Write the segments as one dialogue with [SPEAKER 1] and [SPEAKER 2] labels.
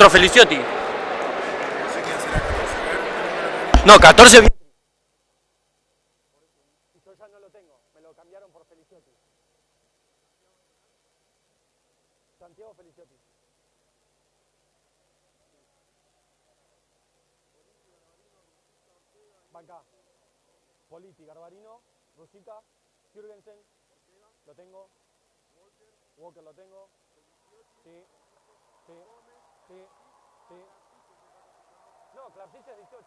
[SPEAKER 1] otro Feliciotti. No, 14 bien. Yo ya no lo tengo, me lo cambiaron por Feliciotti. Santiago Feliciotti. Banca. Politi, Garbarino, Rosita, Jürgensen, lo tengo. Walker lo tengo. Sí, sí, sí, sí. No, Clarcich es 18.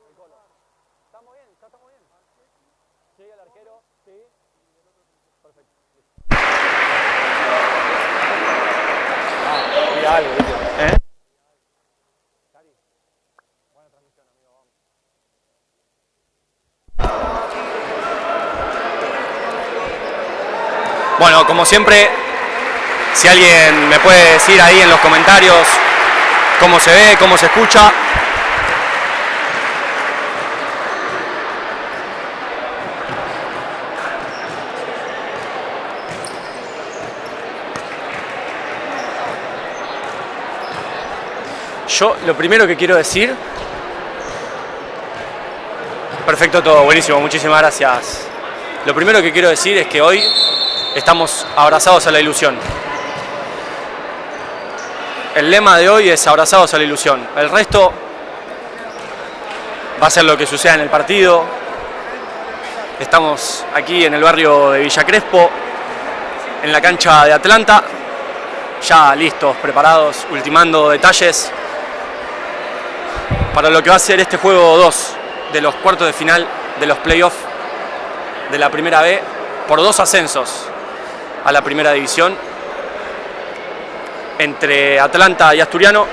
[SPEAKER 1] El Colo. Estamos bien, ya estamos bien. Sí, el arquero, sí. Perfecto. Mira algo, ¿eh? Cari, buena transmisión, amigo, vamos. Bueno, como siempre, si alguien me puede decir ahí en los comentarios cómo se ve, cómo se escucha. Yo lo primero que quiero decir... Perfecto todo, buenísimo, muchísimas gracias. Lo primero que quiero decir es que hoy estamos abrazados a la ilusión. El lema de hoy es abrazados a la ilusión. El resto va a ser lo que suceda en el partido. Estamos aquí en el barrio de Villa Crespo, en la cancha de Atlanta, ya listos, preparados, ultimando detalles para lo que va a ser este juego 2 de los cuartos de final de los playoffs de la Primera B por 2 ascensos a la Primera División entre Atlanta y Asturiano.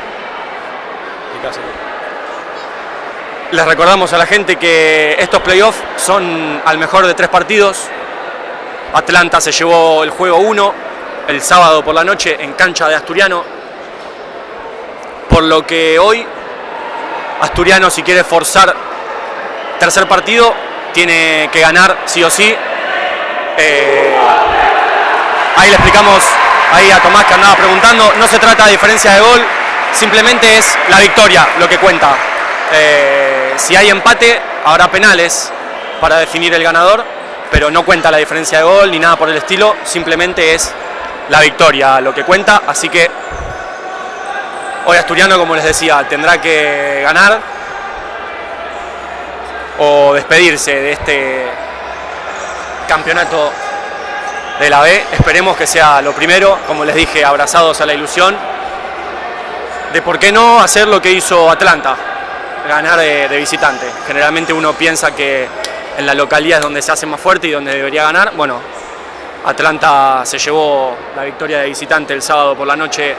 [SPEAKER 1] Les recordamos a la gente que estos playoffs son al mejor de 3 partidos. Atlanta se llevó el juego 1 el sábado por la noche en cancha de Asturiano, por lo que hoy Asturiano, si quiere forzar tercer partido, tiene que ganar sí o sí. Ahí le explicamos ahí a Tomás, que andaba preguntando, no se trata de diferencia de gol, simplemente es la victoria lo que cuenta. Si hay empate, habrá penales para definir el ganador, pero no cuenta la diferencia de gol ni nada por el estilo, simplemente es la victoria lo que cuenta. Así que hoy Asturiano, como les decía, tendrá que ganar o despedirse de este campeonato de la B. Esperemos que sea lo primero, como les dije, abrazados a la ilusión de por qué no hacer lo que hizo Atlanta, ganar de visitante. Generalmente uno piensa que en la localidad es donde se hace más fuerte y donde debería ganar. Bueno, Atlanta se llevó la victoria de visitante el sábado por la noche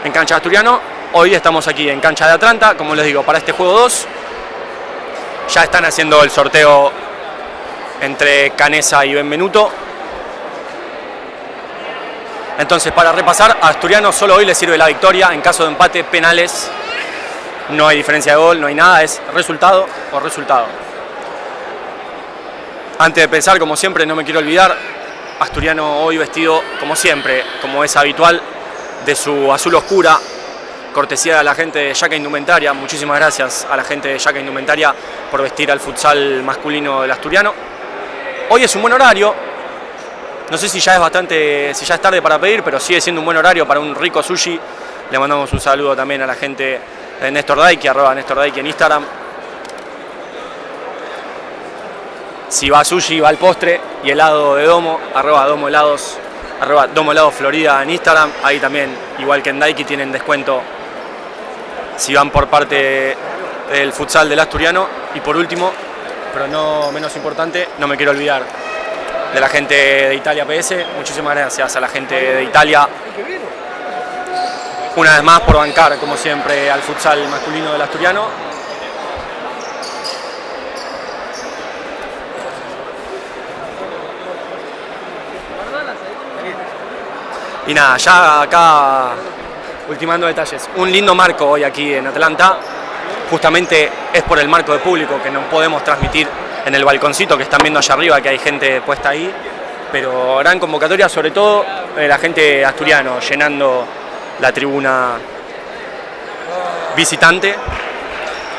[SPEAKER 1] en cancha de Asturiano. Hoy estamos aquí en cancha de Atlanta, como les digo, para este juego 2. Ya están haciendo el sorteo entre Canesa y Benvenuto. Entonces, para repasar, a Asturiano solo hoy le sirve la victoria. En caso de empate, penales, no hay diferencia de gol, no hay nada, es resultado o resultado. Antes de pensar, como siempre, no me quiero olvidar, Asturiano hoy vestido, como siempre, como es habitual, de su azul oscura, cortesía de la gente de Yaca Indumentaria. Muchísimas gracias a la gente de Yaca Indumentaria por vestir al futsal masculino del Asturiano. Hoy es un buen horario, no sé si ya es tarde para pedir, pero sigue siendo un buen horario para un rico sushi. Le mandamos un saludo también a la gente de Néstor Daiki, @NéstorDaiki en Instagram. Si va a sushi, va al postre y helado de Domo, @DomoHelados, @DomoHelados Florida en Instagram. Ahí también, igual que en Daiki, tienen descuento si van por parte del futsal del Asturiano. Y por último, pero no menos importante, no me quiero olvidar de la gente de Italia PS. Muchísimas gracias a la gente de Italia, una vez más, por bancar, como siempre, al futsal masculino del Asturiano. Y nada, ya acá ultimando detalles. Un lindo marco hoy aquí en Atlanta. Justamente es por el marco de público que no podemos transmitir en el balconcito que están viendo allá arriba, que hay gente puesta ahí. Pero gran convocatoria, sobre todo la gente asturiano, llenando la tribuna visitante.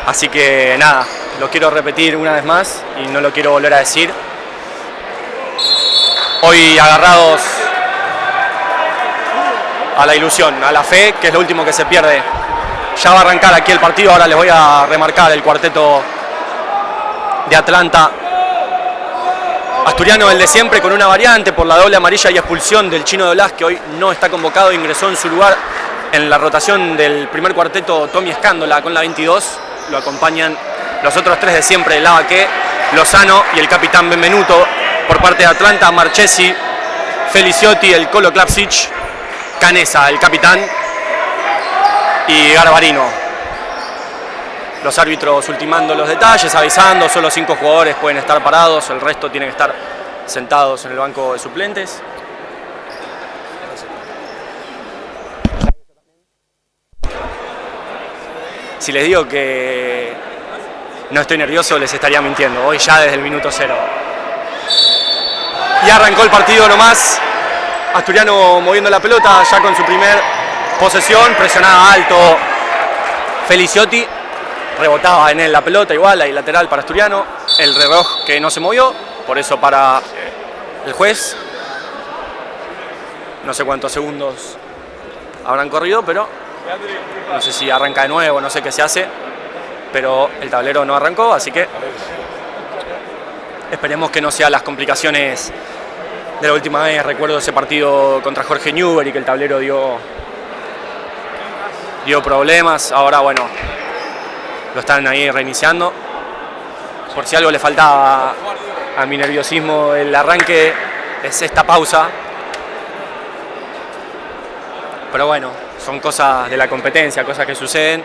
[SPEAKER 1] Así que nada, lo quiero repetir una vez más y no lo quiero volver a decir. Hoy agarrados a la ilusión, a la fe, que es lo último que se pierde. Ya va a arrancar aquí el partido, ahora les voy a remarcar el cuarteto de Atlanta. Asturiano, el de siempre, con una variante por la doble amarilla y expulsión del Chino de Olaz, que hoy no está convocado, ingresó en su lugar en la rotación del primer cuarteto Tommy Escándola con la 22. Lo acompañan los otros tres de siempre, Lavaque, Lozano y el capitán Benvenuto. Por parte de Atlanta, Marchesi, Feliciotti, el Colo Klapsic, Canesa, el capitán, y Garbarino. Los árbitros ultimando los detalles, avisando, solo 5 jugadores pueden estar parados, el resto tienen que estar sentados en el banco de suplentes. Si les digo que no estoy nervioso, les estaría mintiendo, hoy ya desde el minuto 0. Y arrancó el partido nomás, Asturiano moviendo la pelota ya con su primer posesión, presionaba alto Feliciotti, rebotaba en él la pelota igual, ahí lateral para Asturiano, el reloj que no se movió, por eso para el juez. No sé cuántos segundos habrán corrido, pero no sé si arranca de nuevo, no sé qué se hace, pero el tablero no arrancó, así que esperemos que no sean las complicaciones de la última vez. Recuerdo ese partido contra Jorge Newbery, que el tablero dio problemas. Ahora, bueno, lo están ahí reiniciando. Por si algo le faltaba a mi nerviosismo el arranque, es esta pausa. Pero bueno, son cosas de la competencia, cosas que suceden.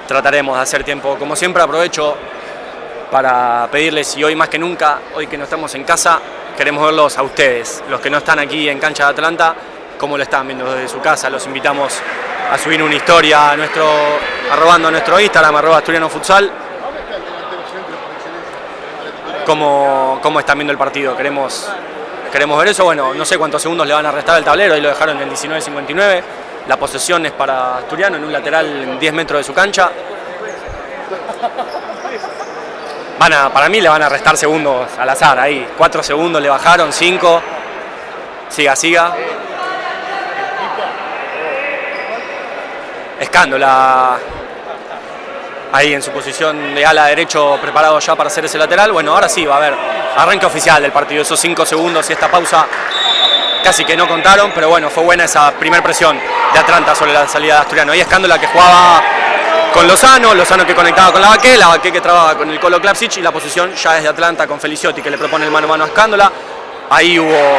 [SPEAKER 1] Trataremos de hacer tiempo. Como siempre, aprovecho para pedirles, y hoy más que nunca, hoy que no estamos en casa, queremos verlos a ustedes, los que no están aquí en cancha de Atlanta, cómo lo están viendo desde su casa. Los invitamos a subir una historia arrobando a nuestro Instagram, @AsturianoFutsal, cómo están viendo el partido. Queremos ver eso. Bueno, no sé cuántos segundos le van a restar al tablero, ahí lo dejaron en 19:59. La posesión es para Asturiano en un lateral en 10 metros de su cancha. Para mí le van a restar segundos al azar ahí. 4 segundos le bajaron, 5. Siga. Escándola ahí en su posición de ala derecho, preparado ya para hacer ese lateral. Bueno, ahora sí va a haber arranque oficial del partido. Esos 5 segundos y esta pausa casi que no contaron, pero bueno, fue buena esa primera presión de Atlanta sobre la salida de Asturiano. Ahí Escándola que jugaba con Lozano que conectaba con Lavaque que trababa con el Colo Klapsic, y la posición ya es de Atlanta con Feliciotti, que le propone el mano a mano a Escándola. Ahí hubo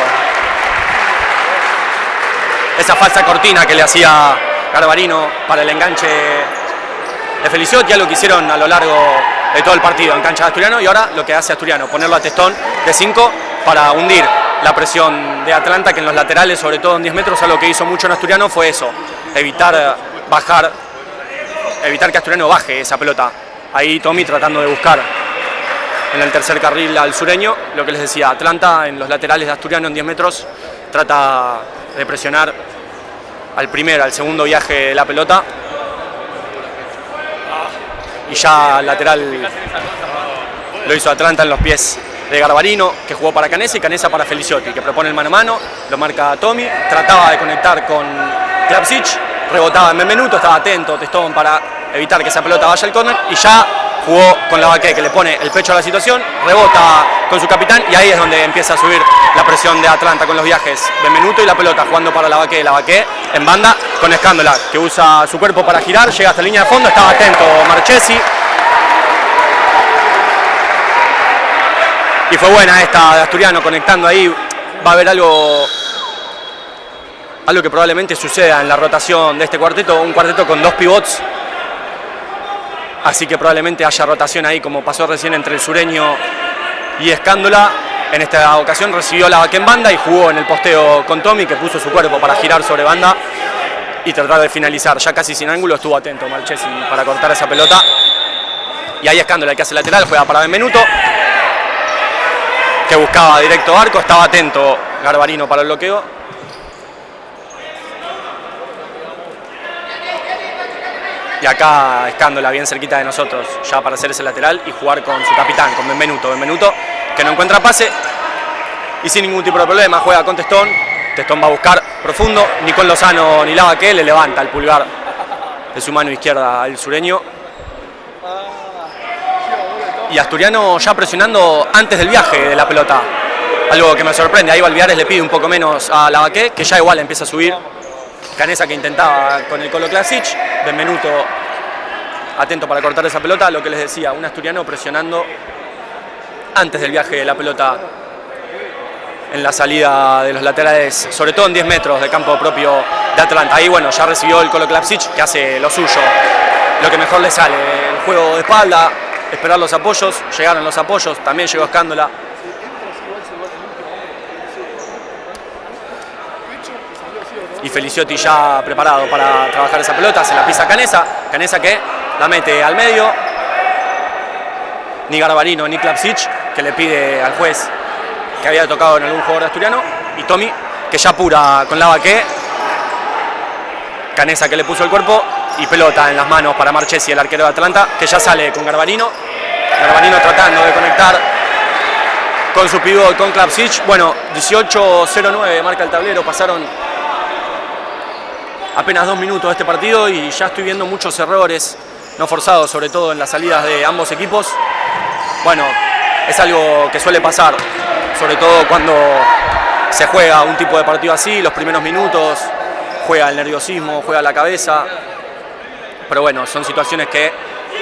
[SPEAKER 1] esa falsa cortina que le hacía Garbarino para el enganche de Feliciotti, algo que hicieron a lo largo de todo el partido en cancha de Asturiano, y ahora lo que hace Asturiano, ponerlo a testón de 5 para hundir la presión de Atlanta, que en los laterales, sobre todo en 10 metros, algo que hizo mucho en Asturiano fue eso, evitar que Asturiano baje esa pelota. Ahí Tommy tratando de buscar en el tercer carril al sureño. Lo que les decía, Atlanta en los laterales de Asturiano en 10 metros trata de presionar al segundo viaje de la pelota. Y ya el lateral lo hizo Atlanta en los pies de Garbarino, que jugó para Canesa, y Canesa para Feliciotti, que propone el mano a mano, lo marca Tommy, trataba de conectar con Klapsic, rebotaba en Benvenuto, estaba atento Testón para evitar que esa pelota vaya al córner, y ya jugó con Lavaque, que le pone el pecho a la situación, rebota con su capitán, y ahí es donde empieza a subir la presión de Atlanta con los viajes. Benvenuto y la pelota jugando para Lavaque en banda con Escándola, que usa su cuerpo para girar, llega hasta la línea de fondo, estaba atento Marchesi. Y fue buena esta de Asturiano conectando ahí. Va a haber algo que probablemente suceda en la rotación de este cuarteto, un cuarteto con 2 pivots. Así que probablemente haya rotación ahí, como pasó recién entre el sureño y Escándola. En esta ocasión recibió Lavaque en banda y jugó en el posteo con Tommy, que puso su cuerpo para girar sobre banda y tratar de finalizar. Ya casi sin ángulo estuvo atento Marchesi para cortar esa pelota. Y ahí Escándola, el que hace lateral, juega para Benvenuto, que buscaba directo arco, estaba atento Garbarino para el bloqueo. Y acá Escándola bien cerquita de nosotros, ya para hacer ese lateral y jugar con su capitán, con Benvenuto. Benvenuto que no encuentra pase y sin ningún tipo de problema juega con Testón. Testón va a buscar profundo, ni con Lozano ni Lavaque le levanta el pulgar de su mano izquierda al sureño. Y Asturiano ya presionando antes del viaje de la pelota. Algo que me sorprende, ahí Balviares le pide un poco menos a Lavaque, que ya igual empieza a subir. Canesa que intentaba con el Colo Klasic, Benvenuto atento para cortar esa pelota, lo que les decía, un Asturiano presionando antes del viaje de la pelota en la salida de los laterales, sobre todo en 10 metros de campo propio de Atlanta. Ahí bueno, ya recibió el Colo Klasic, que hace lo suyo, lo que mejor le sale, el juego de espalda, esperar los apoyos, llegaron los apoyos, también llegó Escándola. Y Feliciotti ya preparado para trabajar esa pelota, se la pisa Canesa, Canesa que la mete al medio. Ni Garbarino ni Klasic, que le pide al juez que había tocado en algún jugador asturiano. Y Tommy, que ya apura con Lavaque. Canesa que le puso el cuerpo y pelota en las manos para Marchesi, el arquero de Atlanta, que ya sale con Garbarino. Garbarino tratando de conectar con su pivot, con Klasic. Bueno, 18:09 marca el tablero, pasaron apenas 2 minutos de este partido y ya estoy viendo muchos errores no forzados, sobre todo en las salidas de ambos equipos. Bueno, es algo que suele pasar, sobre todo cuando se juega un tipo de partido así, los primeros minutos, juega el nerviosismo, juega la cabeza, pero bueno, son situaciones que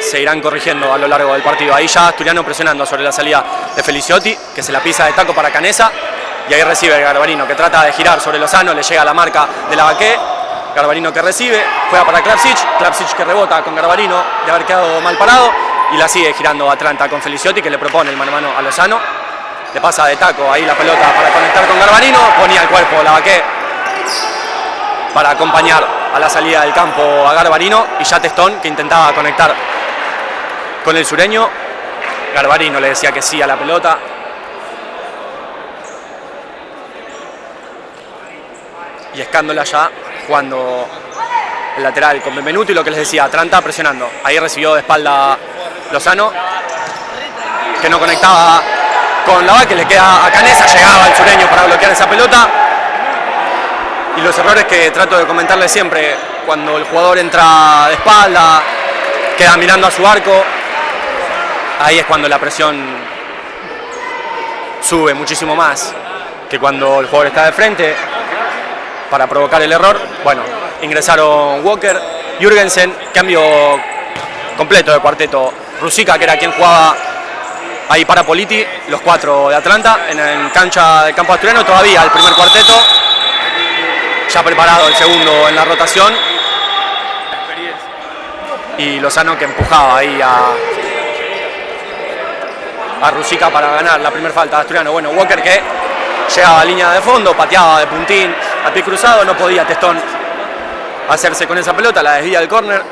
[SPEAKER 1] se irán corrigiendo a lo largo del partido. Ahí ya Asturiano presionando sobre la salida de Feliciotti, que se la pisa de taco para Canesa, y ahí recibe Garbarino, que trata de girar sobre Lozano, le llega la marca de Lavaque. Garbarino que recibe, juega para Klasic, Klasic que rebota con Garbarino de haber quedado mal parado y la sigue girando Atlanta con Feliciotti, que le propone el mano a mano a Lozano, le pasa de taco ahí la pelota para conectar con Garbarino, ponía el cuerpo Lavaque para acompañar a la salida del campo a Garbarino y ya Testón que intentaba conectar con el sureño. Garbarino le decía que sí a la pelota. Y Escándola ya jugando el lateral con Benvenuto y lo que les decía, Atlanta presionando. Ahí recibió de espalda Lozano, que no conectaba con Lavaque, le queda a Canesa, llegaba el sureño para bloquear esa pelota. Y los errores que trato de comentarles siempre, cuando el jugador entra de espalda, queda mirando a su arco, ahí es cuando la presión sube muchísimo más que cuando el jugador está de frente para provocar el error. Bueno, ingresaron Walker, Jürgensen, cambio completo de cuarteto. Rusica, que era quien jugaba ahí para Politi, los 4 de Atlanta, en cancha del campo asturiano, todavía el primer cuarteto, ya preparado el segundo en la rotación. Y Lozano que empujaba ahí a Rusica para ganar la primera falta de Asturiano. Bueno, Walker que llegaba a línea de fondo, pateaba de puntín a pie cruzado, no podía Testón hacerse con esa pelota, la desvía del córner.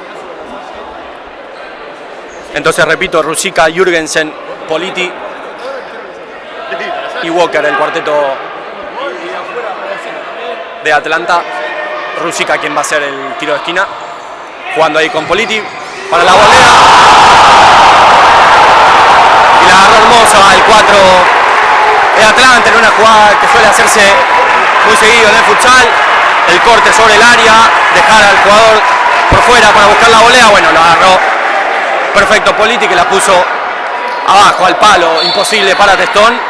[SPEAKER 1] Entonces repito, Rusica, Jürgensen, Politi y Walker, el cuarteto de Atlanta. Rusica quien va a hacer el tiro de esquina, jugando ahí con Politi para la volea. Y la agarró hermosa el 4 de Atlanta en una jugada que suele hacerse muy seguido en el futsal. El corte sobre el área, dejar al jugador por fuera para buscar la volea. Bueno, lo agarró perfecto Politi, que la puso abajo al palo, imposible para Testón.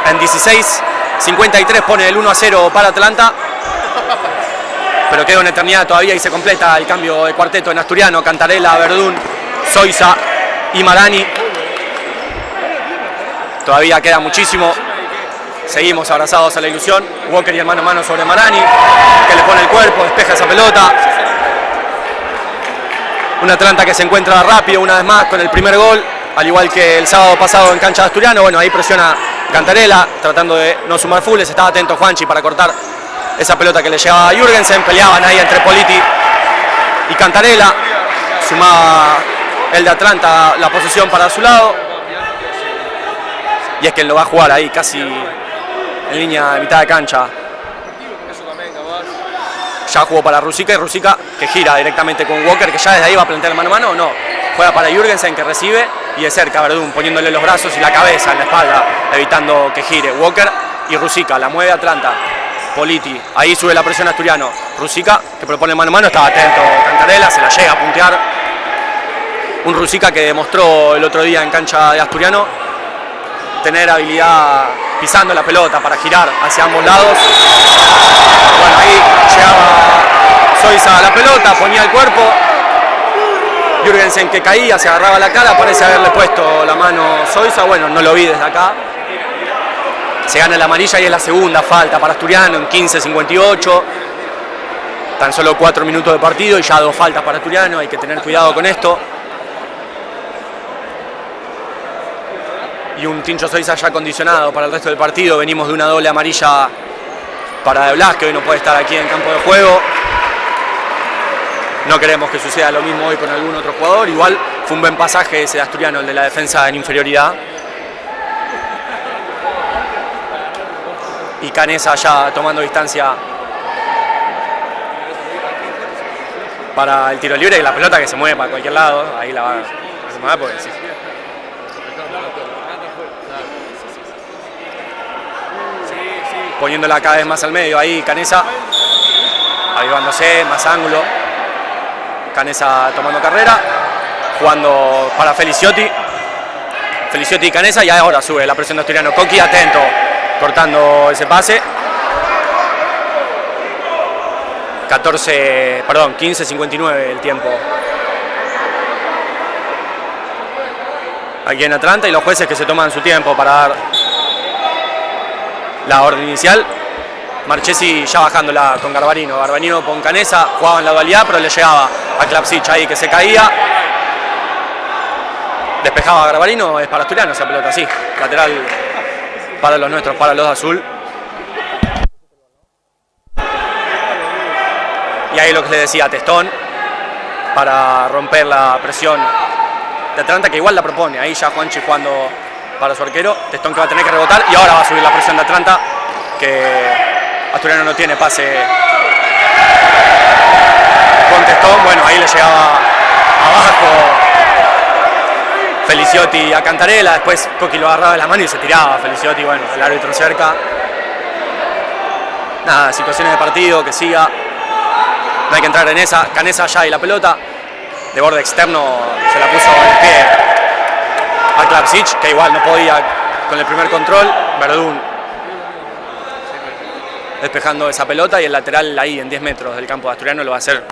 [SPEAKER 1] En 16:53 pone el 1-0 para Atlanta, pero queda una eternidad todavía y se completa el cambio de cuarteto en asturiano. Cantarela, Verdún, Soiza y Marani. Todavía queda muchísimo. Seguimos abrazados a la ilusión. Walker y el mano a mano sobre Marani, que le pone el cuerpo, despeja esa pelota. Un Atlanta que se encuentra rápido una vez más con el primer gol, al igual que el sábado pasado en cancha de Asturiano. Bueno, ahí presiona Cantarela, tratando de no sumar fulles. Estaba atento Juanchi para cortar esa pelota que le llevaba a Jürgensen. Peleaban ahí entre Politi y Cantarela. Sumaba el de Atlanta la posesión para su lado. Y es quien lo va a jugar ahí casi en línea de mitad de cancha. ya jugó para Rusica y Rusica que gira directamente con Walker, que ya desde ahí va a plantear mano a mano, no. Juega para Jürgensen, que recibe, y de cerca Verdún poniéndole los brazos y la cabeza en la espalda, evitando que gire. Walker y Rusica, la mueve Atlanta. Politi, ahí sube la presión Asturiano. Rusica, que propone mano a mano, estaba atento Cantarella, se la llega a puntear. Un Rusica que demostró el otro día en cancha de Asturiano tener habilidad pisando la pelota para girar hacia ambos lados. Bueno, ahí llegaba Zoiza a la pelota, ponía el cuerpo. Jürgensen que caía, se agarraba la cara, parece haberle puesto la mano Zoiza. Bueno, no lo vi desde acá. Se gana la amarilla y es la segunda falta para Asturiano en 15:58. Tan solo 4 minutos de partido y ya 2 faltas para Asturiano, hay que tener cuidado con esto. Y un Tincho Zoiza ya condicionado para el resto del partido. Venimos de una doble amarilla para De Blas, que hoy no puede estar aquí en campo de juego. No queremos que suceda lo mismo hoy con algún otro jugador. Igual fue un buen pasaje ese de Asturiano, el de la defensa en inferioridad. Y Canesa ya tomando distancia para el tiro libre y la pelota que se mueve para cualquier lado. Ahí la va a mover porque sí. Poniéndola cada vez más al medio, ahí Canesa avivándose, más ángulo. Canesa tomando carrera, jugando para Feliciotti y Canesa, y ahora sube la presión de Asturiano. Coqui atento, cortando ese pase. 15:59 el tiempo aquí en Atlanta, y los jueces que se toman su tiempo para dar la orden inicial. Marchesi ya bajándola con Garbarino. Garbarino con Canesa, jugaba en la dualidad, pero le llegaba a Klapsic ahí que se caía. Despejaba a Garbarino, es para Asturiano esa pelota, sí. Lateral para los nuestros, para los de azul. Y ahí lo que le decía a Testón, para romper la presión de Atlanta, que igual la propone. Ahí ya Juanchi jugando para su arquero. Testón que va a tener que rebotar y ahora va a subir la presión de Atlanta, que Asturiano no tiene pase con Testón. Bueno, ahí le llegaba abajo Feliciotti a Cantarella, después Coqui lo agarraba de la mano y se tiraba Feliciotti, bueno, el árbitro cerca. Nada, situaciones de partido, que siga. No hay que entrar en esa. Canesa allá y la pelota de borde externo se la puso en el pie a Klapsic, que igual no podía con el primer control. Verdún despejando esa pelota y el lateral ahí en 10 metros del campo de Asturiano lo va a hacer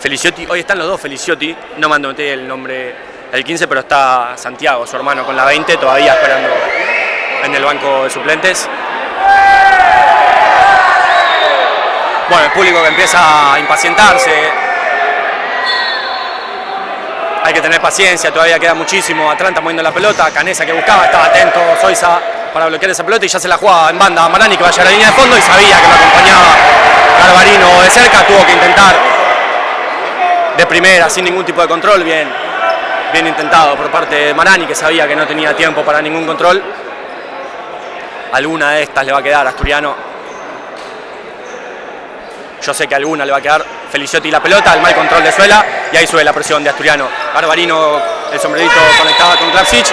[SPEAKER 1] Feliciotti. Hoy están los dos Feliciotti, no me anoté el nombre del 15, pero está Santiago, su hermano, con la 20, todavía esperando en el banco de suplentes. Bueno, el público que empieza a impacientarse. Hay que tener paciencia, todavía queda muchísimo. Atlanta moviendo la pelota, Canesa que buscaba, estaba atento Zoiza para bloquear esa pelota y ya se la jugaba en banda a Marani, que va a llegar a la línea de fondo, y sabía que lo acompañaba Garbarino de cerca. Tuvo que intentar de primera, sin ningún tipo de control. Bien intentado por parte de Marani, que sabía que no tenía tiempo para ningún control. Alguna de estas le va a quedar a Asturiano. Yo sé que alguna le va a quedar. Feliciotti la pelota, el mal control de Suela, y ahí sube la presión de Asturiano. Garbarino, el sombrerito conectado con Klapsic.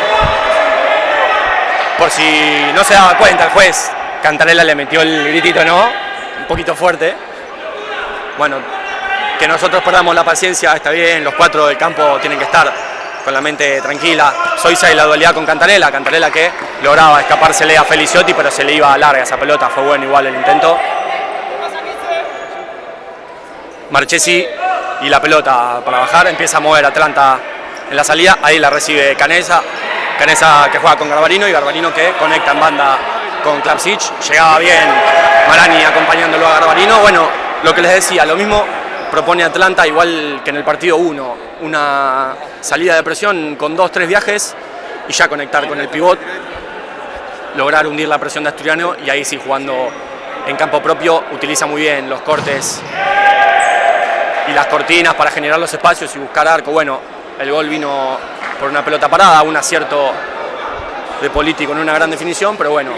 [SPEAKER 1] Por si no se daba cuenta el juez, Cantarella le metió el gritito, ¿no? Un poquito fuerte. Bueno, que nosotros perdamos la paciencia está bien, los 4 del campo tienen que estar con la mente tranquila. Zoiza y la dualidad con Cantarella. Cantarella que lograba escapársele a Feliciotti, pero se le iba larga esa pelota, fue bueno igual el intento. Marchesi y la pelota para bajar, empieza a mover Atlanta en la salida, ahí la recibe Canesa que juega con Garbarino, y Garbarino que conecta en banda con Klapsic. Llegaba bien Marani acompañándolo a Garbarino. Bueno, lo que les decía, lo mismo propone Atlanta, igual que en el partido 1, una salida de presión con 2-3 viajes y ya conectar con el pivot, lograr hundir la presión de Asturiano, y ahí sí, jugando en campo propio, utiliza muy bien los cortes y las cortinas para generar los espacios y buscar arco. Bueno, el gol vino por una pelota parada, un acierto de Politi con una gran definición, pero bueno,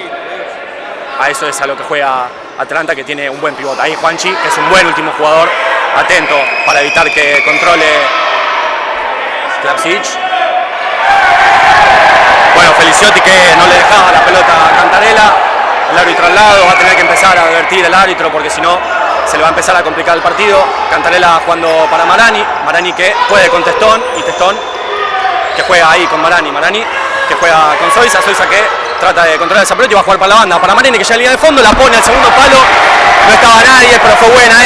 [SPEAKER 1] a eso es a lo que juega Atlanta, que tiene un buen pivote. Ahí Juanchi, que es un buen último jugador, atento para evitar que controle Klapsic. Bueno, Feliciotti, que no le dejaba la pelota a Cantarella. El árbitro al lado va a tener que empezar a advertir al árbitro, porque si no se le va a empezar a complicar el partido. Cantarella jugando para Marani, Marani que puede con Testón, y Testón que juega ahí con Marani, Marani que juega con Zoisa, Zoisa que trata de controlar esa pelota y va a jugar para la banda, para Marani, que ya en línea de fondo, la pone al segundo palo, no estaba nadie, pero fue buena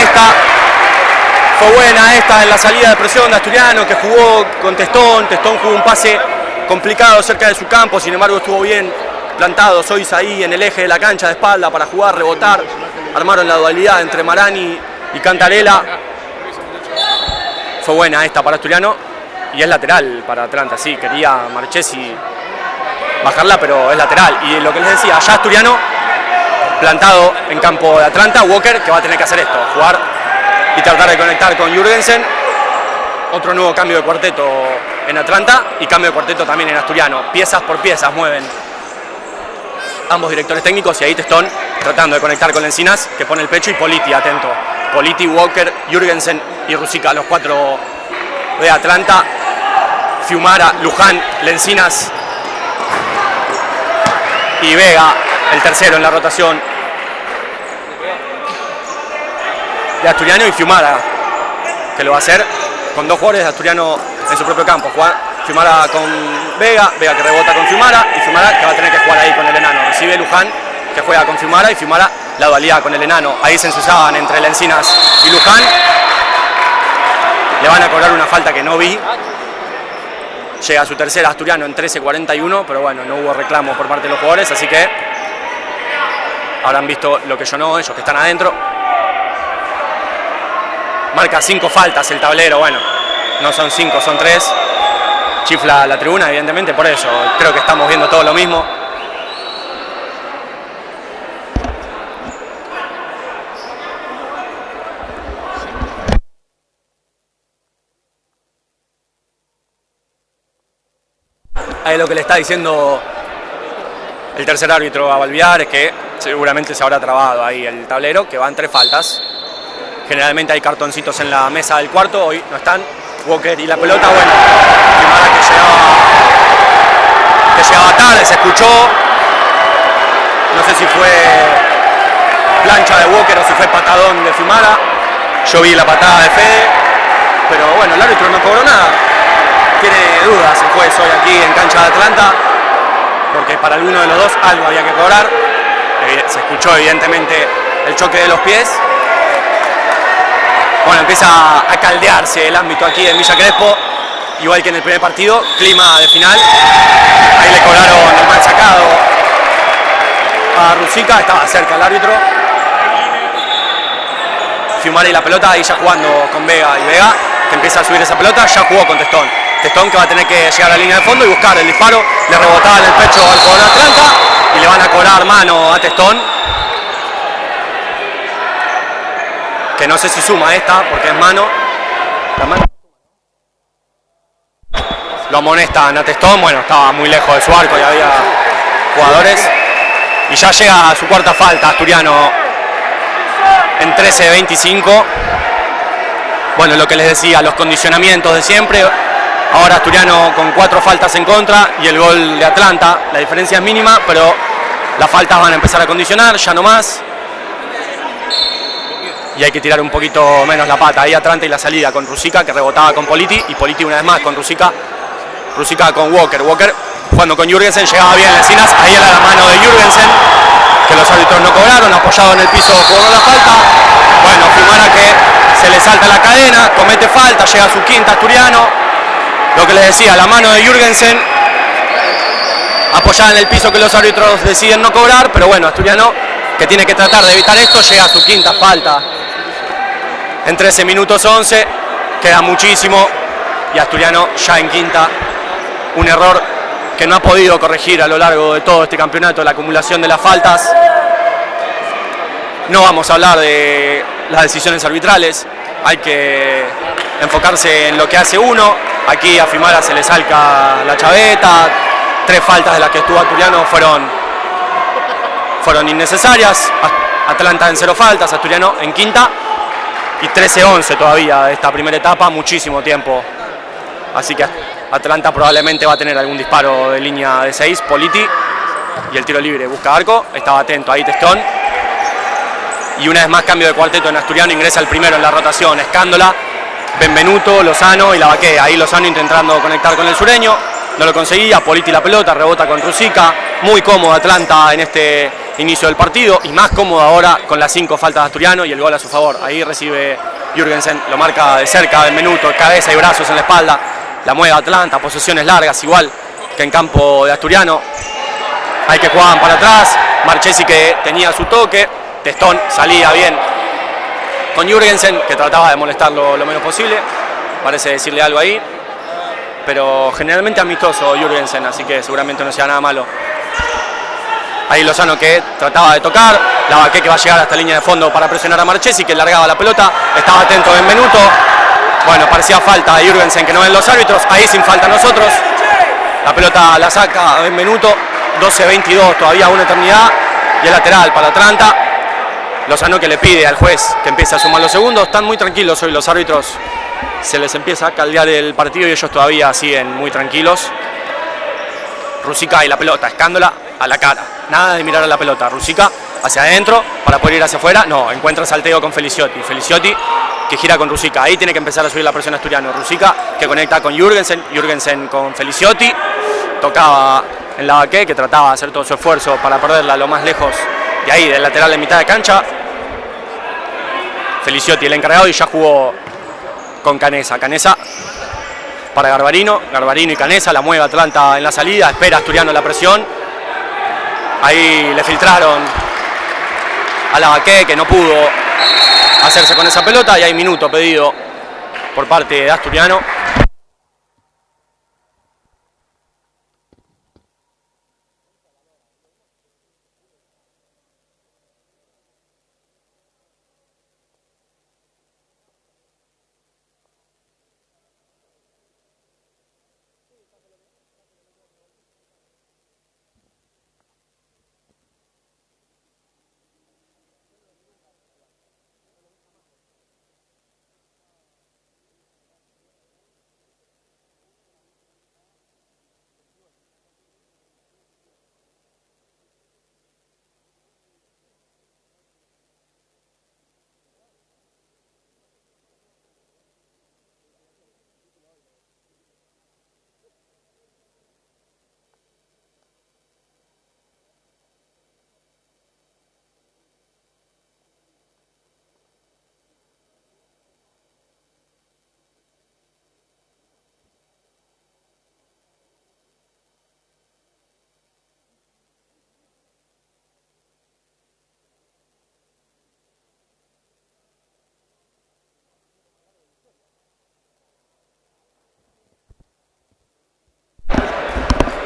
[SPEAKER 1] esta en la salida de presión de Asturiano, que jugó con Testón. Testón jugó un pase complicado cerca de su campo, sin embargo estuvo bien plantado Zoisa ahí en el eje de la cancha de espalda para jugar, rebotar. Armaron la dualidad entre Marani y Cantarella. Fue buena esta para Asturiano y es lateral para Atlanta. Sí, quería Marchesi bajarla, pero es lateral. Y lo que les decía, ya Asturiano plantado en campo de Atlanta. Walker, que va a tener que hacer esto, jugar y tratar de conectar con Jürgensen. Otro nuevo cambio de cuarteto en Atlanta y cambio de cuarteto también en Asturiano. Piezas por piezas mueven ambos directores técnicos, y ahí Testón tratando de conectar con Lencinas, que pone el pecho, y Politi atento. Politi, Walker, Jürgensen y Rusika, los cuatro de Atlanta. Fiumara, Luján, Lencinas y Vega, el tercero en la rotación de Asturiano, y Fiumara, que lo va a hacer con dos jugadores de Asturiano en su propio campo. Fiumara con Vega, Vega que rebota con Fiumara, y Fiumara que va a tener que jugar ahí con el enano. Recibe Luján, que juega con Fiumara, y Fiumara la dualidad con el enano. Ahí se ensuciaban entre Lencinas y Luján. Le van a cobrar una falta que no vi. Llega a su tercera Asturiano en 13:41, pero bueno, no hubo reclamo por parte de los jugadores, así que habrán visto lo que yo no, ellos que están adentro. Marca 5 faltas el tablero, bueno, no son 5, son 3. Chifla la tribuna, evidentemente, por eso creo que estamos viendo todo lo mismo. Ahí lo que le está diciendo el tercer árbitro a Balbiar es que seguramente se habrá trabado ahí el tablero, que van 3 faltas. Generalmente hay cartoncitos en la mesa del cuarto, hoy no están. Walker y la pelota, bueno, Fiumara que llegaba tarde, se escuchó. No sé si fue plancha de Walker o si fue patadón de Fiumara. Yo vi la patada de Fede, pero bueno, el árbitro no cobró nada. Tiene dudas el juez hoy aquí en cancha de Atlanta, porque para alguno de los dos algo había que cobrar. Se escuchó evidentemente el choque de los pies. Bueno, empieza a caldearse el ámbito aquí en Villa Crespo, igual que en el primer partido, clima de final. Ahí le cobraron el mal sacado a Rusika, estaba cerca el árbitro. Fiumara y la pelota, ahí ya jugando con Vega, y Vega que empieza a subir esa pelota, ya jugó con Testón. Testón que va a tener que llegar a la línea de fondo y buscar el disparo, le rebotaba en el pecho al jugador de Atlanta y le van a cobrar mano a Testón. Que no sé si suma esta, porque es mano. La mano. Lo amonestan a Testón, bueno, estaba muy lejos de su arco y había jugadores. Y ya llega a su cuarta falta Asturiano en 13:25. Bueno, lo que les decía, los condicionamientos de siempre. Ahora Asturiano con 4 faltas en contra y el gol de Atlanta. La diferencia es mínima, pero las faltas van a empezar a condicionar, ya no más. Y hay que tirar un poquito menos la pata. Ahí Atlanta y la salida con Rusika, que rebotaba con Politi, y Politi una vez más con Rusika. Rusika con Walker. Walker jugando con Jürgensen, llegaba bien Lencinas. Ahí era la mano de Jürgensen, que los árbitros no cobraron, apoyado en el piso cobró la falta. Bueno, Fiumara que se le salta la cadena, comete falta, llega a su quinta Asturiano. Lo que les decía, la mano de Jürgensen apoyada en el piso, que los árbitros deciden no cobrar, pero bueno, Asturiano, que tiene que tratar de evitar esto, llega a su quinta falta. En 13 minutos 11, queda muchísimo, y Asturiano ya en quinta, un error que no ha podido corregir a lo largo de todo este campeonato, la acumulación de las faltas. No vamos a hablar de las decisiones arbitrales, hay que enfocarse en lo que hace uno. Aquí a Fiumara se le salca la chaveta, 3 faltas de las que estuvo Asturiano fueron innecesarias. Atlanta en 0 faltas, Asturiano en quinta y 13-11 todavía de esta primera etapa, muchísimo tiempo. Así que Atlanta probablemente va a tener algún disparo de línea de 6, Politi, y el tiro libre busca arco, estaba atento ahí Testón. Y una vez más cambio de cuarteto en Asturiano, ingresa el primero en la rotación, Escándola, Benvenuto, Lozano y Lavaqué. Ahí Lozano intentando conectar con el sureño, no lo conseguía, Politi la pelota, rebota con Rusica, muy cómodo Atlanta en este inicio del partido y más cómodo ahora con las 5 faltas de Asturiano y el gol a su favor. Ahí recibe Jürgensen, lo marca de cerca Benvenuto, cabeza y brazos en la espalda, la mueve Atlanta, posesiones largas igual que en campo de Asturiano. Hay que jugar para atrás, Marchesi que tenía su toque, Testón salía bien con Jürgensen, que trataba de molestarlo lo menos posible, parece decirle algo ahí, pero generalmente amistoso Jürgensen, así que seguramente no sea nada malo. Ahí Lozano que trataba de tocar, Lavaqué que va a llegar hasta la línea de fondo para presionar a Marchesi, que largaba la pelota, estaba atento Benvenuto, bueno, parecía falta de Jürgensen que no ven los árbitros, ahí sin falta nosotros, la pelota la saca Benvenuto, 12-22, todavía una eternidad, y el lateral para Atlanta. Lozano que le pide al juez que empiece a sumar los segundos, están muy tranquilos hoy los árbitros, se les empieza a caldear el partido y ellos todavía siguen muy tranquilos. Rusica y la pelota, Escándola a la cara, nada de mirar a la pelota, Rusica hacia adentro para poder ir hacia afuera, no, encuentra salteo con Feliciotti, Feliciotti que gira con Rusica, ahí tiene que empezar a subir la presión Asturiano, Rusica que conecta con Jürgensen, Jürgensen con Feliciotti, tocaba en Lavaqué que trataba de hacer todo su esfuerzo para perderla lo más lejos de ahí, del lateral de mitad de cancha. Feliciotti el encargado y ya jugó con Canesa, Canesa para Garbarino, Garbarino y Canesa, la mueve Atlanta en la salida, espera Asturiano la presión, ahí le filtraron a Lavaqué que no pudo hacerse con esa pelota y hay minuto pedido por parte de Asturiano.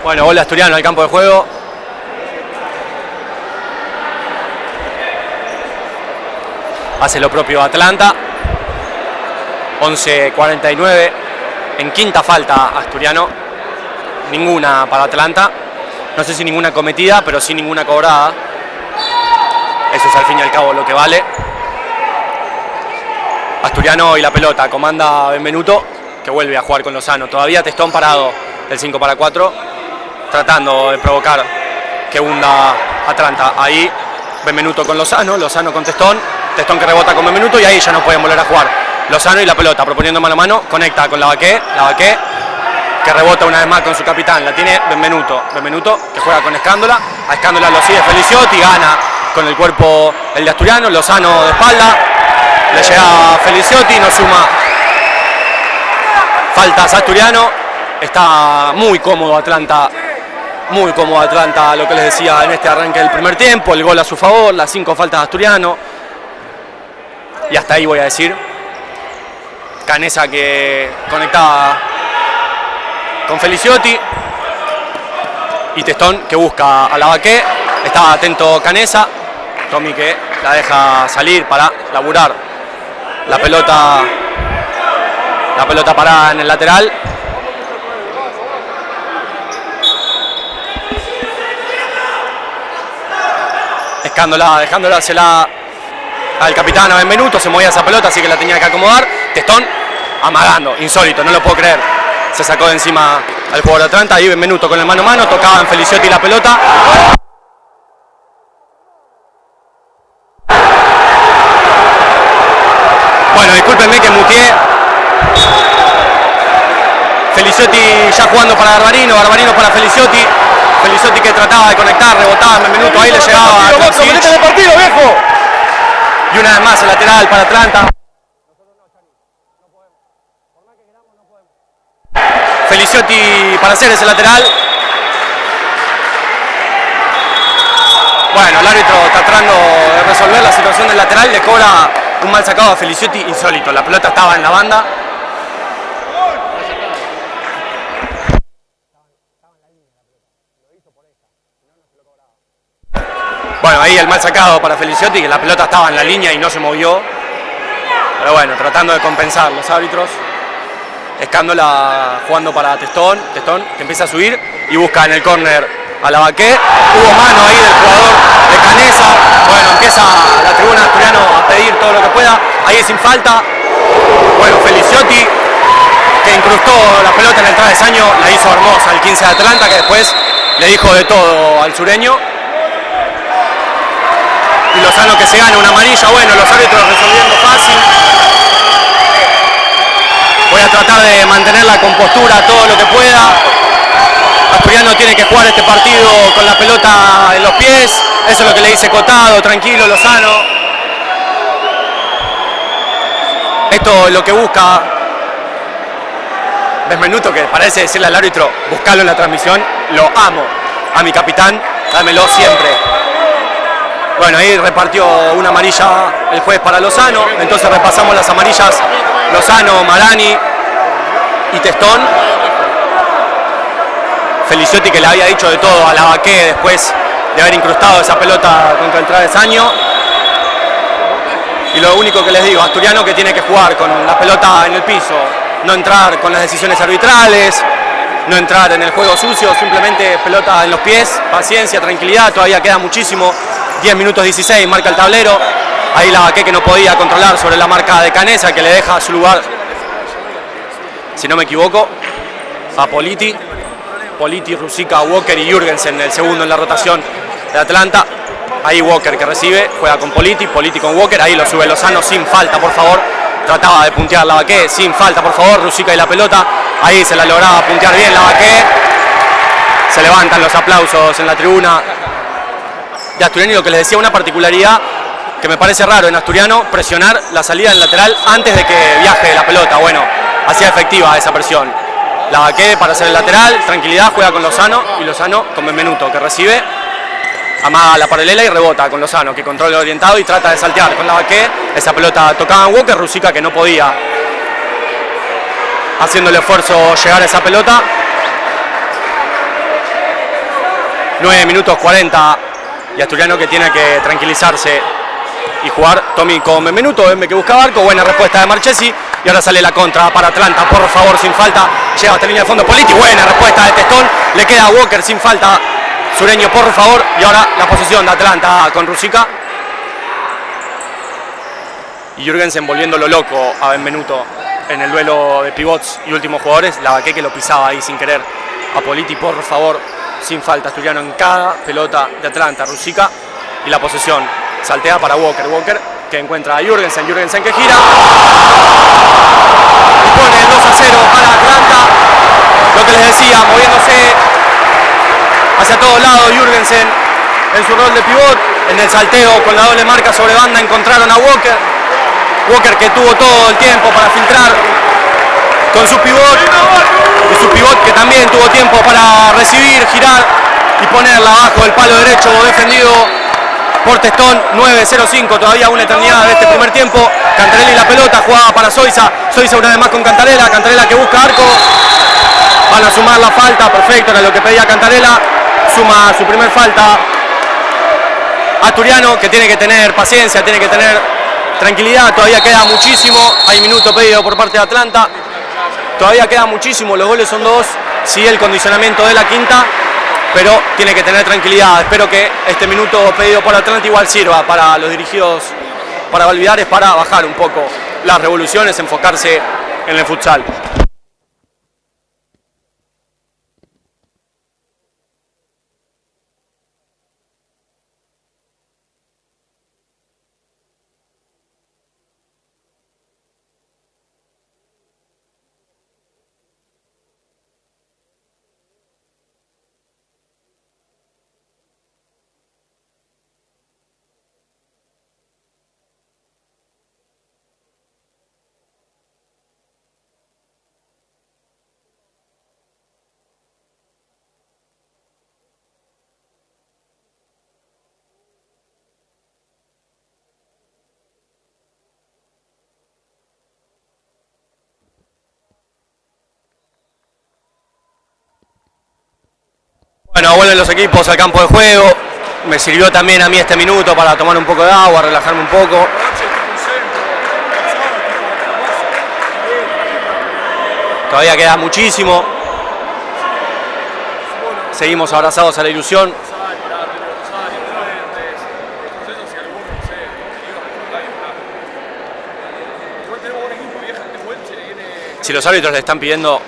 [SPEAKER 1] Bueno, gol de Asturiano al campo de juego. Hace lo propio Atlanta. 11:49. En quinta falta Asturiano. Ninguna para Atlanta. No sé si ninguna cometida, pero sí ninguna cobrada. Eso es al fin y al cabo lo que vale. Asturiano y la pelota. Comanda Benvenuto, que vuelve a jugar con Lozano. Todavía Testón parado del 5-4. Tratando de provocar que hunda Atlanta. Ahí Benvenuto con Lozano, Lozano con Testón, Testón que rebota con Benvenuto y ahí ya no pueden volver a jugar. Lozano y la pelota, proponiendo mano a mano, conecta con Lavaqué, Lavaqué que rebota una vez más con su capitán, la tiene Benvenuto, Benvenuto que juega con Escándola, a Escándola lo sigue Feliciotti, gana con el cuerpo el de Asturiano, Lozano de espalda, le llega a Feliciotti, no suma faltas a Asturiano, está muy cómodo Atlanta. Muy cómodo Atlanta, lo que les decía en este arranque del primer tiempo, el gol a su favor, las 5 faltas de Asturiano. Y hasta ahí voy a decir. Canesa que conectaba con Feliciotti. Y Testón que busca a Lavaqué. Estaba atento Canesa. Tommy que la deja salir para laburar la pelota parada en el lateral. Pescándola, dejándosela al capitán a Benvenuto, se movía esa pelota, así que la tenía que acomodar. Testón amagando, insólito, no lo puedo creer. Se sacó de encima al jugador de Atlanta, ahí Benvenuto con el mano a mano, tocaba en Feliciotti la pelota. Bueno, discúlpenme que muteé. Feliciotti ya jugando para Garbarino, Garbarino para Feliciotti. Feliciotti que trataba de conectar, rebotaba en Benvenuto, ahí le llegaba a Krasic. Y una vez más el lateral para Atlanta. Feliciotti para hacer ese lateral. Bueno, el árbitro está tratando de resolver la situación del lateral, le cobra un mal sacado a Feliciotti, insólito, la pelota estaba en la banda. Bueno, ahí el mal sacado para Feliciotti, que la pelota estaba en la línea y no se movió. Pero bueno, tratando de compensar los árbitros. Escándola jugando para Testón, Testón que empieza a subir y busca en el córner a Lavaqué. Hubo mano ahí del jugador de Canesa. Bueno, empieza la tribuna asturiana a pedir todo lo que pueda. Ahí es sin falta. Bueno, Feliciotti que incrustó la pelota en el travesaño, la hizo hermosa el 15 de Atlanta, que después le dijo de todo al sureño. Y Lozano que se gana una amarilla, bueno, los árbitros resolviendo fácil. Voy a tratar de mantener la compostura todo lo que pueda. Asturiano tiene que jugar este partido con la pelota en los pies. Eso es lo que le dice Cotado, tranquilo Lozano. Esto es lo que busca Benvenuto, que parece decirle al árbitro, buscarlo en la transmisión. Lo amo a mi capitán, dámelo siempre. Bueno, ahí repartió una amarilla el juez para Lozano. Entonces repasamos las amarillas. Lozano, Marani y Testón. Feliciotti que le había dicho de todo a Lavaqué después de haber incrustado esa pelota contra el travesaño. Y lo único que les digo, Asturiano que tiene que jugar con la pelota en el piso, no entrar con las decisiones arbitrales, no entrar en el juego sucio, simplemente pelota en los pies, paciencia, tranquilidad, todavía queda muchísimo. 10 minutos 16, marca el tablero. Ahí Lavaqué que no podía controlar sobre la marca de Canesa, que le deja su lugar, si no me equivoco, a Politi. Politi, Rusica, Walker y Jürgensen, el segundo en la rotación de Atlanta. Ahí Walker que recibe, juega con Politi, Politi con Walker, ahí lo sube Lozano sin falta, por favor. Trataba de puntear Lavaqué, sin falta, por favor. Rusica y la pelota, ahí se la lograba puntear bien Lavaqué. Se levantan los aplausos en la tribuna de Asturiano. Y lo que les decía, una particularidad que me parece raro en Asturiano, presionar la salida del lateral antes de que viaje la pelota. Bueno, hacía efectiva esa presión. Lavaqué para hacer el lateral, tranquilidad, juega con Lozano y Lozano con Benvenuto que recibe, amaga la paralela y rebota con Lozano que controla el orientado y trata de saltear con Lavaqué. Esa pelota tocaba en Walker, Rusica que no podía, haciendo el esfuerzo llegar a esa pelota. 9 minutos 40 y Asturiano que tiene que tranquilizarse y jugar. Tommy con Benvenuto, Benve que busca Barco, buena respuesta de Marchesi. Y ahora sale la contra para Atlanta, por favor, sin falta. Llega hasta la línea de fondo Politi, buena respuesta de Testón. Le queda a Walker sin falta. Sureño, por favor. Y ahora la posesión de Atlanta con Rusica. Y Jürgensen volviéndolo loco a Benvenuto en el duelo de pivots y últimos jugadores. Lavaqué que lo pisaba ahí sin querer a Politi, por favor, sin falta. Asturiano en cada pelota de Atlanta. Rusica y la posesión. Saltea para Walker, Walker que encuentra a Jürgensen, Jürgensen que gira. Y pone el 2-0 para Atlanta. Lo que les decía, moviéndose hacia todos lados Jürgensen en su rol de pivot. En el salteo con la doble marca sobre banda encontraron a Walker. Walker que tuvo todo el tiempo para filtrar con su pivot. Y su pivot que también tuvo tiempo para recibir, girar y ponerla abajo del palo derecho defendido por Testón. 9-0-5, todavía una eternidad de este primer tiempo. Cantarella y la pelota, jugaba para Zoiza. Zoiza una vez más con Cantarella, Cantarella que busca arco. Van a sumar la falta, perfecto, era lo que pedía Cantarella. Suma su primer falta. Asturiano que tiene que tener paciencia, tiene que tener tranquilidad, todavía queda muchísimo. Hay minuto pedido por parte de Atlanta. Todavía queda muchísimo, los goles son 2. Sigue el condicionamiento de la quinta. pero tiene que tener tranquilidad. Espero que este minuto pedido por Atlanta igual sirva para los dirigidos para Valvidares para bajar un poco las revoluciones, enfocarse en el futsal. Bueno, vuelven los equipos al campo de juego. Me sirvió también a mí este minuto para tomar un poco de agua, relajarme un poco. Todavía queda muchísimo. Seguimos abrazados a la ilusión. Si los árbitros le están pidiendo...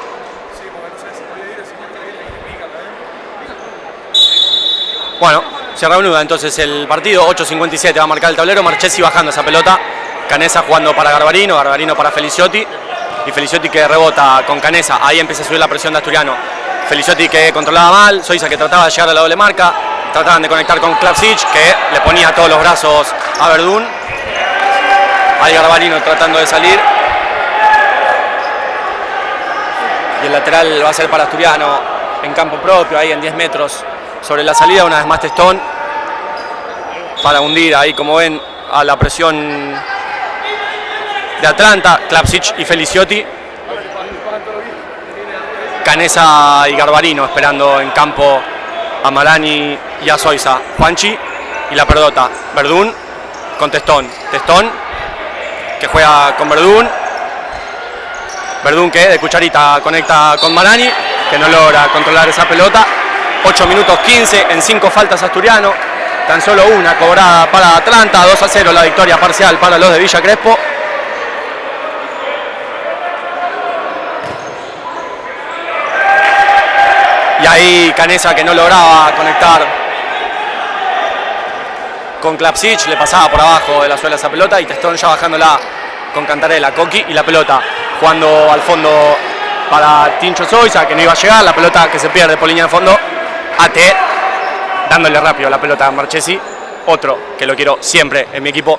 [SPEAKER 1] Bueno, se reanuda entonces el partido, 8:57 va a marcar el tablero, Marchesi bajando esa pelota, Canessa jugando para Garbarino, Garbarino para Feliciotti, y Feliciotti que rebota con Canessa, ahí empieza a subir la presión de Asturiano. Feliciotti que controlaba mal, Soiza que trataba de llegar a la doble marca, trataban de conectar con Klapsic que le ponía todos los brazos a Verdún. Ahí Garbarino tratando de salir. Y el lateral va a ser para Asturiano en campo propio, ahí en 10 metros. Sobre la salida, una vez más Testón para hundir ahí, como ven, a la presión de Atlanta, Klapsic y Feliciotti. Canessa y Garbarino esperando en campo a Malani y a Soiza. Juanchi y la pelota. Verdún con Testón. Testón que juega con Verdún. Verdún que de cucharita conecta con Malani, que no logra controlar esa pelota. 8 minutos 15 en 5 faltas Asturiano, tan solo una cobrada para Atlanta, 2-0 la victoria parcial para los de Villa Crespo. Y ahí Canessa que no lograba conectar con Klapsic, le pasaba por abajo de la suela esa pelota y Testón ya bajándola con Cantarella, Coqui y la pelota jugando al fondo para Tincho Soiza que no iba a llegar, la pelota que se pierde por línea de fondo. AT dándole rápido la pelota a Marchesi, otro que lo quiero siempre en mi equipo.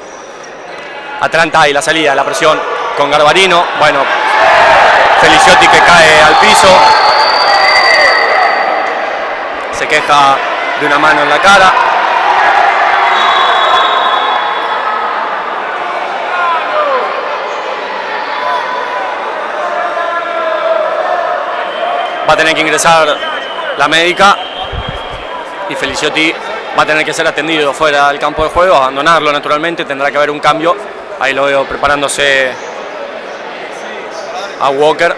[SPEAKER 1] Atlanta y la salida, la presión con Garbarino, bueno, Feliciotti que cae al piso, se queja de una mano en la cara. Va a tener que ingresar la médica. Y Feliciotti va a tener que ser atendido fuera del campo de juego, abandonarlo naturalmente, tendrá que haber un cambio. Ahí lo veo preparándose a Walker.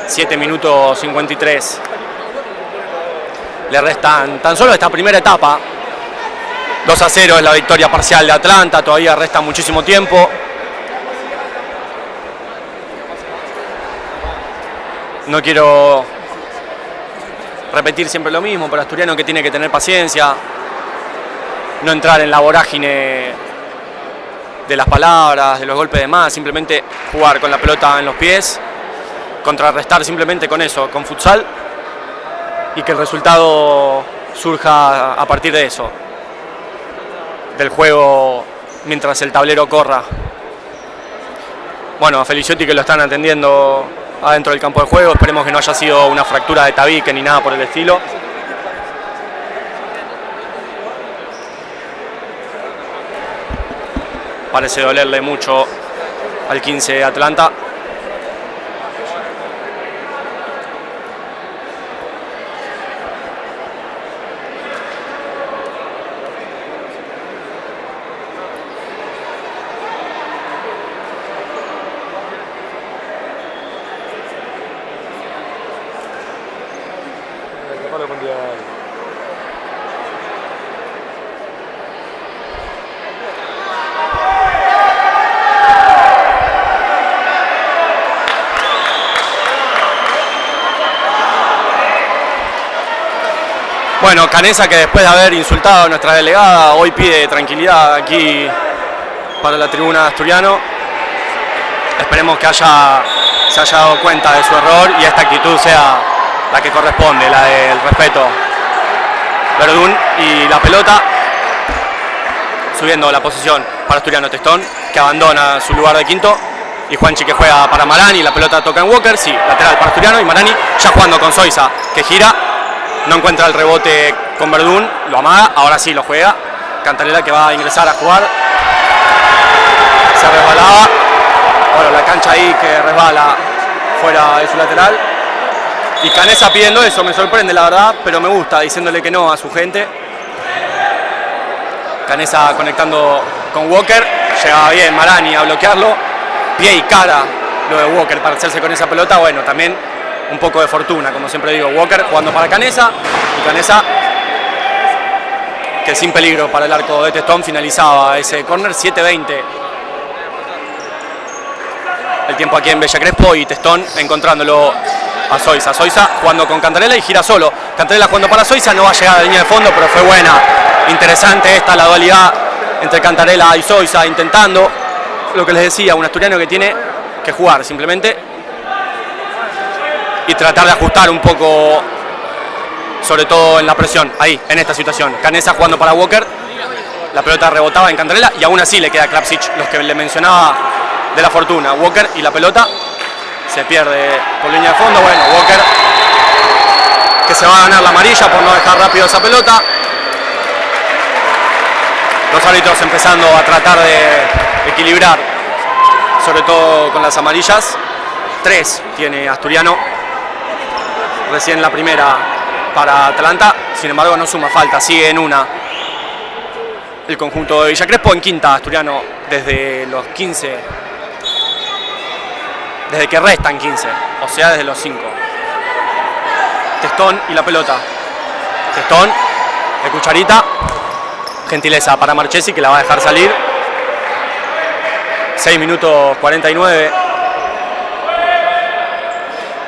[SPEAKER 1] Siete minutos 53. Le restan tan solo esta primera etapa. 2-0 es la victoria parcial de Atlanta, todavía resta muchísimo tiempo. No quiero repetir siempre lo mismo, pero Asturiano que tiene que tener paciencia, no entrar en la vorágine de las palabras, de los golpes de más, simplemente jugar con la pelota en los pies, contrarrestar simplemente con eso, con futsal, y que el resultado surja a partir de eso, del juego mientras el tablero corra. Bueno, a Feliciotti que lo están atendiendo adentro del campo de juego, esperemos que no haya sido una fractura de tabique ni nada por el estilo. Parece dolerle mucho al 15 de Atlanta. Bueno, Canessa, que después de haber insultado a nuestra delegada, hoy pide tranquilidad aquí para la tribuna de Asturiano. Esperemos que se haya dado cuenta de su error y esta actitud sea la que corresponde, la del respeto. Verdún y la pelota, subiendo la posición para Asturiano. Testón, que abandona su lugar de quinto, y Juanchi, que juega para Marani, la pelota toca en Walker, sí, lateral para Asturiano, y Marani ya jugando con Zoiza, que gira, no encuentra el rebote con Verdún, lo amaga, ahora sí lo juega. Cantarela, que va a ingresar a jugar, se resbalaba, bueno, la cancha ahí que resbala fuera de su lateral, y Canessa pidiendo eso, me sorprende la verdad, pero me gusta, diciéndole que no a su gente. Canessa conectando con Walker, llegaba bien Marani a bloquearlo, pie y cara lo de Walker para hacerse con esa pelota. Bueno, también un poco de fortuna, como siempre digo. Walker jugando para Canessa, y Canessa, que sin peligro para el arco de Testón, finalizaba ese córner. 7:20 el tiempo aquí en Villa Crespo, y Testón encontrándolo a Zoiza. Zoiza jugando con Cantarela y gira solo. Cantarela jugando para Zoiza, no va a llegar a la línea de fondo, pero fue buena. Interesante esta la dualidad entre Cantarela y Zoiza, intentando lo que les decía, un asturiano que tiene que jugar simplemente y tratar de ajustar un poco, sobre todo en la presión, ahí, en esta situación. Canessa jugando para Walker, la pelota rebotaba en Cantarela y aún así le queda a Klapsic, los que le mencionaba de la fortuna. Walker y la pelota se pierde por línea de fondo. Bueno, Walker, que se va a ganar la amarilla por no dejar rápido esa pelota. Los árbitros empezando a tratar de equilibrar, sobre todo con las amarillas. 3 tiene Asturiano, recién la primera para Atlanta, sin embargo no suma falta, sigue en una el conjunto de Villa Crespo. En quinta Asturiano desde los 15, desde que restan 15, o sea desde los 5. Testón y la pelota, Testón de cucharita, gentileza para Marchesi, que la va a dejar salir. 6 minutos 49.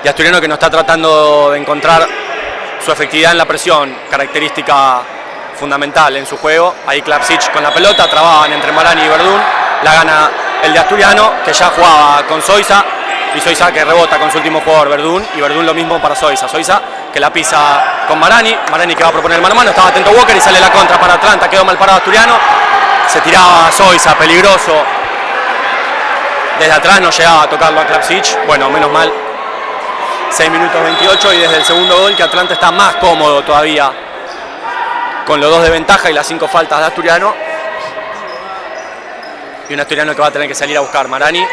[SPEAKER 1] Y Asturiano, que no está tratando de encontrar su efectividad en la presión, característica fundamental en su juego. Ahí Klapsic con la pelota, trababan entre Marani y Verdún. La gana el de Asturiano, que ya jugaba con Zoiza, y Zoiza que rebota con su último jugador, Verdún, y Verdún lo mismo para Zoiza. Zoiza que la pisa con Marani, Marani que va a proponer mano a mano, estaba atento Walker y sale la contra para Atlanta, quedó mal parado Asturiano, se tiraba Zoiza, peligroso, desde atrás no llegaba a tocarlo a Klapsic, bueno, menos mal. 6 minutos 28 y desde el segundo gol que Atlanta está más cómodo todavía, con los 2 de ventaja y las 5 faltas de Asturiano. Y un Asturiano que va a tener que salir a buscar. Marani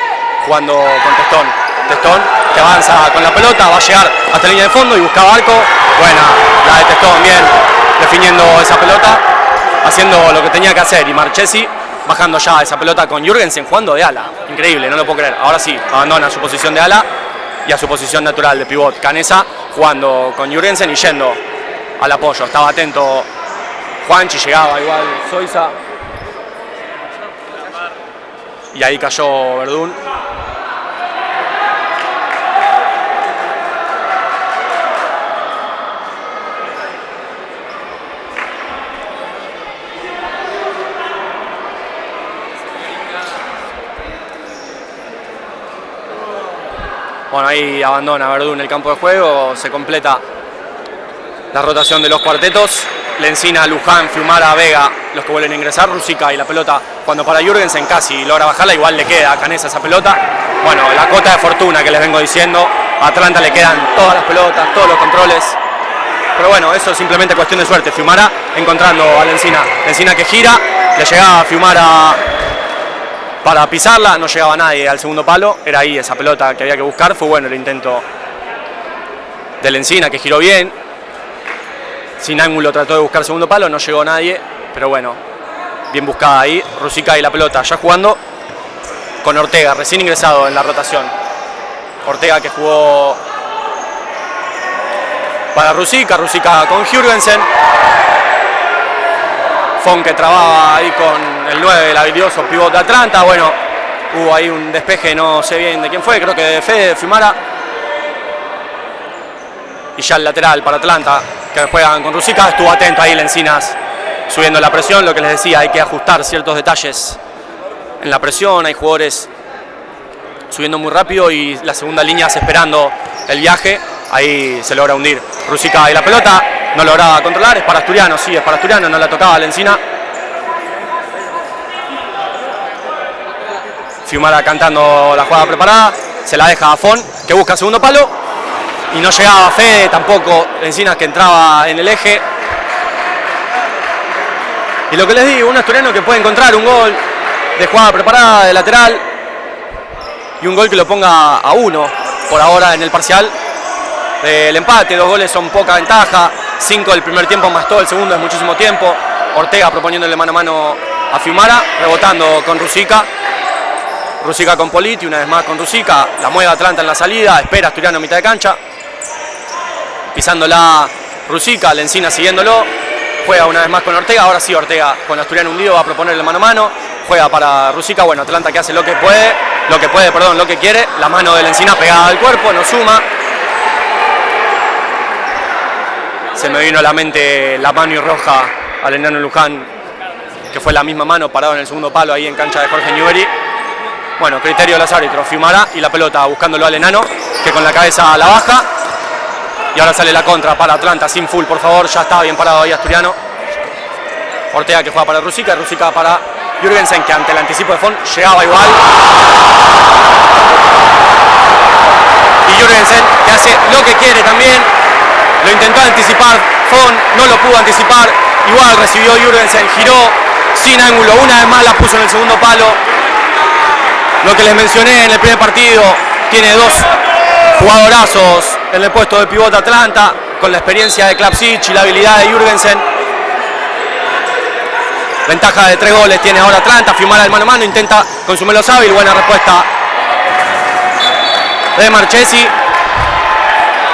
[SPEAKER 1] jugando con Testón. Testón que avanza con la pelota, va a llegar hasta la línea de fondo y buscaba arco. Buena la de Testón, bien definiendo esa pelota, haciendo lo que tenía que hacer. Y Marchesi bajando ya esa pelota con Jürgensen jugando de ala. Increíble, no lo puedo creer. Ahora sí, abandona su posición de ala y a su posición natural de pivot. Canessa jugando con Jürgensen y yendo al apoyo. Estaba atento Juanchi, llegaba igual Zoiza. Y ahí cayó Verdún. Bueno, ahí abandona Verdún el campo de juego, se completa la rotación de los cuartetos. Lencina, Luján, Fiumara, Vega, los que vuelven a ingresar. Rusica y la pelota cuando para Jürgensen casi logra bajarla, igual le queda a Canessa esa pelota. Bueno, la cota de fortuna que les vengo diciendo, a Atlanta le quedan todas las pelotas, todos los controles. Pero bueno, eso es simplemente cuestión de suerte. Fiumara encontrando a Lencina. Lencina que gira, le llegaba a Fiumara para pisarla, no llegaba nadie al segundo palo, era ahí esa pelota que había que buscar. Fue bueno el intento de Lencina, que giró bien, sin ángulo trató de buscar segundo palo, no llegó nadie, pero bueno, bien buscada ahí. Rusica y la pelota ya jugando con Ortega, recién ingresado en la rotación. Ortega que jugó para Rusica, Rusica con Jürgensen. Fon que trababa ahí con el 9, el habilidoso pivot de Atlanta. Bueno, hubo ahí un despeje, no sé bien de quién fue, creo que de Fede, de Fiumara. Y ya el lateral para Atlanta, que juegan con Rusica. Estuvo atento ahí Lencinas subiendo la presión, lo que les decía, hay que ajustar ciertos detalles en la presión, hay jugadores subiendo muy rápido y la segunda línea esperando el viaje, ahí se logra hundir Rusica y la pelota no lograba controlar, es para Asturiano, sí, es para Asturiano, no la tocaba Lencina. Fiumara cantando la jugada preparada, se la deja a Fon, que busca segundo palo, y no llegaba Fede, tampoco Lencinas, que entraba en el eje. Y lo que les digo, un asturiano que puede encontrar un gol de jugada preparada, de lateral, y un gol que lo ponga a 1 por ahora en el parcial del empate. 2 goles son poca ventaja, 5 del primer tiempo más todo el segundo es muchísimo tiempo. Ortega proponiéndole mano a mano a Fiumara, rebotando con Rusica. Rusica con Politi, una vez más con Rusica, la mueve Atlanta en la salida, espera Asturiano a mitad de cancha, pisándola Rusica, Lencina siguiéndolo, juega una vez más con Ortega, ahora sí Ortega con Asturiano hundido va a proponerle mano a mano, juega para Rusica, bueno, Atlanta que hace lo que quiere, la mano de Lencina pegada al cuerpo, no suma. Se me vino a la mente la mano y roja al enano Luján, que fue la misma mano parado en el segundo palo ahí en cancha de Jorge Newbery. Bueno, criterio de los árbitros, Fiumara y la pelota buscándolo al enano, que con la cabeza la baja. Y ahora sale la contra para Atlanta, sin full, por favor, ya estaba bien parado ahí Asturiano. Ortega que juega para Rusica, Rusica para Jürgensen, que ante el anticipo de Fon llegaba igual. Y Jürgensen, que hace lo que quiere también, lo intentó anticipar Fon, no lo pudo anticipar, igual recibió Jürgensen, giró sin ángulo, una vez más la puso en el segundo palo. Lo que les mencioné en el primer partido, tiene 2 jugadorazos en el puesto de pivote Atlanta, con la experiencia de Klapsic y la habilidad de Jürgensen. Ventaja de 3 goles tiene ahora Atlanta, Fiumara el mano a mano, intenta con su Melo Sábil, buena respuesta de Marchesi.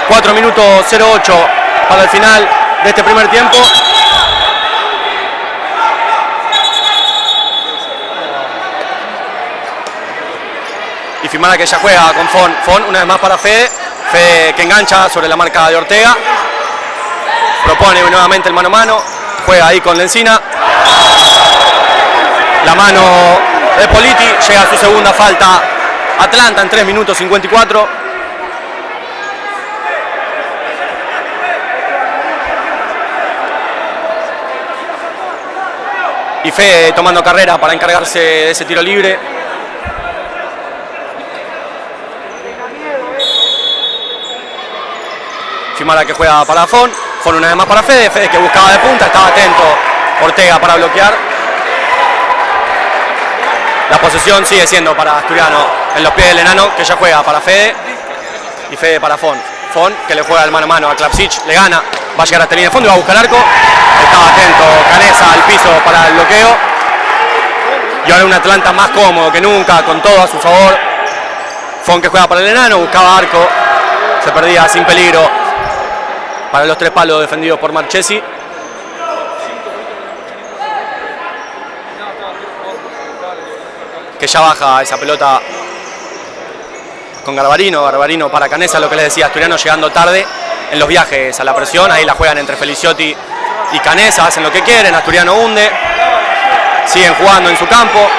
[SPEAKER 1] 4 minutos 08 para el final de este primer tiempo. Y Fiumara que ya juega con Fon. Fon una vez más para Fede. Fede que engancha sobre la marca de Ortega. Propone nuevamente el mano a mano. Juega ahí con Lencina. La mano de Politi. Llega a su segunda falta Atlanta en 3 minutos 54. Y Fede tomando carrera para encargarse de ese tiro libre. Fiumara que juega para Fon, Fon una vez más para Fede, Fede que buscaba de punta, estaba atento Ortega para bloquear. La posesión sigue siendo para Asturiano en los pies del enano, que ya juega para Fede y Fede para Fon. Fon que le juega el mano a mano a Klapsic, le gana, va a llegar hasta la línea de fondo y va a buscar arco. Estaba atento Canesa al piso para el bloqueo. Y ahora un Atlanta más cómodo que nunca, con todo a su favor. Fon que juega para el enano, buscaba arco, se perdía sin peligro para los 3 palos defendidos por Marchesi. Que ya baja esa pelota con Garbarino, Garbarino para Canesa, lo que les decía, Asturiano llegando tarde en los viajes a la presión, ahí la juegan entre Feliciotti y Canesa, hacen lo que quieren, Asturiano hunde, siguen jugando en su campo,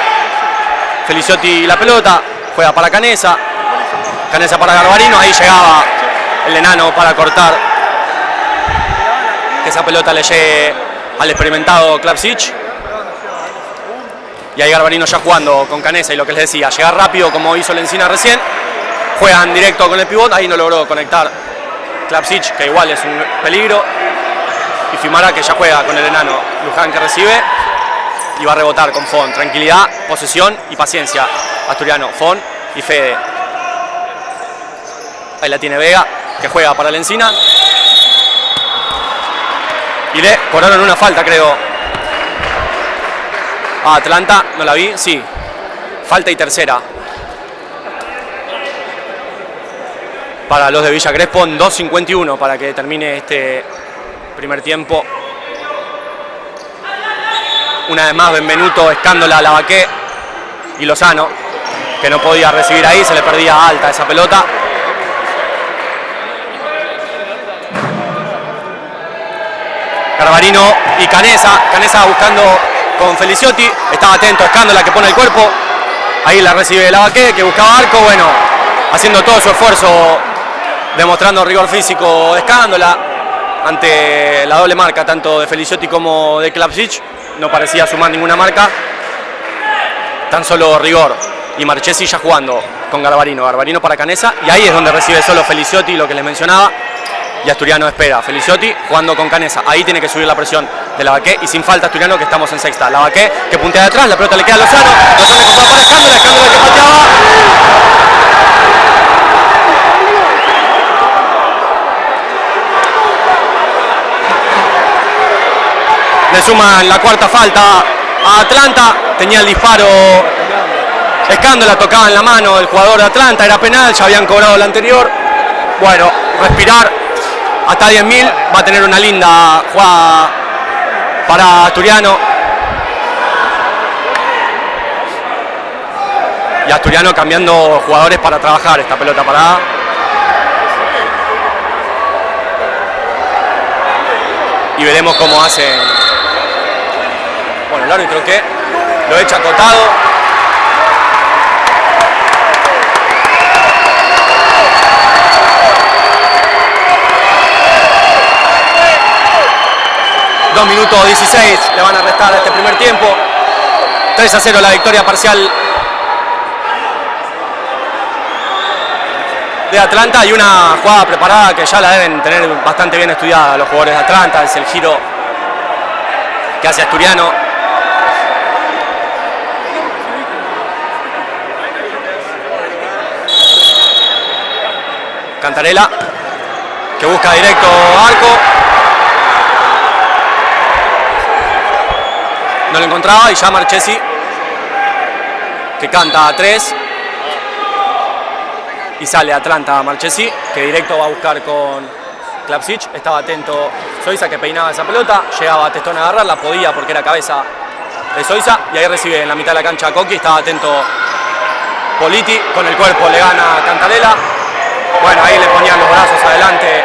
[SPEAKER 1] Feliciotti la pelota, juega para Canesa, Canesa para Garbarino, ahí llegaba el enano para cortar que esa pelota le llegue al experimentado Klapsic. Y ahí Garbarino ya jugando con Canesa y lo que les decía, llegar rápido como hizo Lencina recién, juegan directo con el pivot, ahí no logró conectar Klapsic, que igual es un peligro, y Fiumara que ya juega con el enano, Luján que recibe y va a rebotar con Fon, tranquilidad, posesión y paciencia, Asturiano, Fon y Fede. Ahí la tiene Vega, que juega para Lencina. Y le cobraron una falta, creo, a Atlanta, no la vi, sí. Falta y tercera. Para los de Villa Crespo, 2:51 para que termine este primer tiempo. Una vez más, Benvenuto, Escándola, Lavaqué y Lozano, que no podía recibir ahí, se le perdía alta esa pelota. Garbarino y Canessa. Canessa buscando con Feliciotti. Estaba atento a Escándola que pone el cuerpo. Ahí la recibe Lavaqué, que buscaba arco. Bueno, haciendo todo su esfuerzo, demostrando rigor físico de Escándola ante la doble marca, tanto de Feliciotti como de Klapsic. No parecía sumar ninguna marca, tan solo rigor. Y Marchesi ya jugando con Garbarino. Garbarino para Canessa. Y ahí es donde recibe solo Feliciotti, lo que les mencionaba. Y Asturiano espera. Feliciotti jugando con Canessa. Ahí tiene que subir la presión de Lavaqué. Y sin falta Asturiano, que estamos en sexta. Lavaqué que puntea de atrás. La pelota le queda a Lozano. Lozano que para Escándola. Escándola que pateaba. Le suman la cuarta falta a Atlanta. Tenía el disparo Escándola, tocaba en la mano el jugador de Atlanta. Era penal, ya habían cobrado la anterior. Bueno, respirar. Hasta 10.000, va a tener una linda jugada para Asturiano. Y Asturiano cambiando jugadores para trabajar esta pelota parada. Y veremos cómo hacen. Bueno, el árbitro que lo echa acotado. Minuto 16 le van a restar a este primer tiempo. 3-0 la victoria parcial de Atlanta y una jugada preparada que ya la deben tener bastante bien estudiada los jugadores de Atlanta. Es el giro que hace Asturiano. Cantarella que busca directo arco. No lo encontraba y ya Marchesi que canta a 3 y sale Atlanta Marchesi que directo va a buscar con Klapsic. Estaba atento Zoiza que peinaba esa pelota, llegaba a Testón a agarrarla, podía porque era cabeza de Zoiza y ahí recibe en la mitad de la cancha a Coqui. Estaba atento Politi, con el cuerpo le gana a Cantarella. Bueno, ahí le ponían los brazos adelante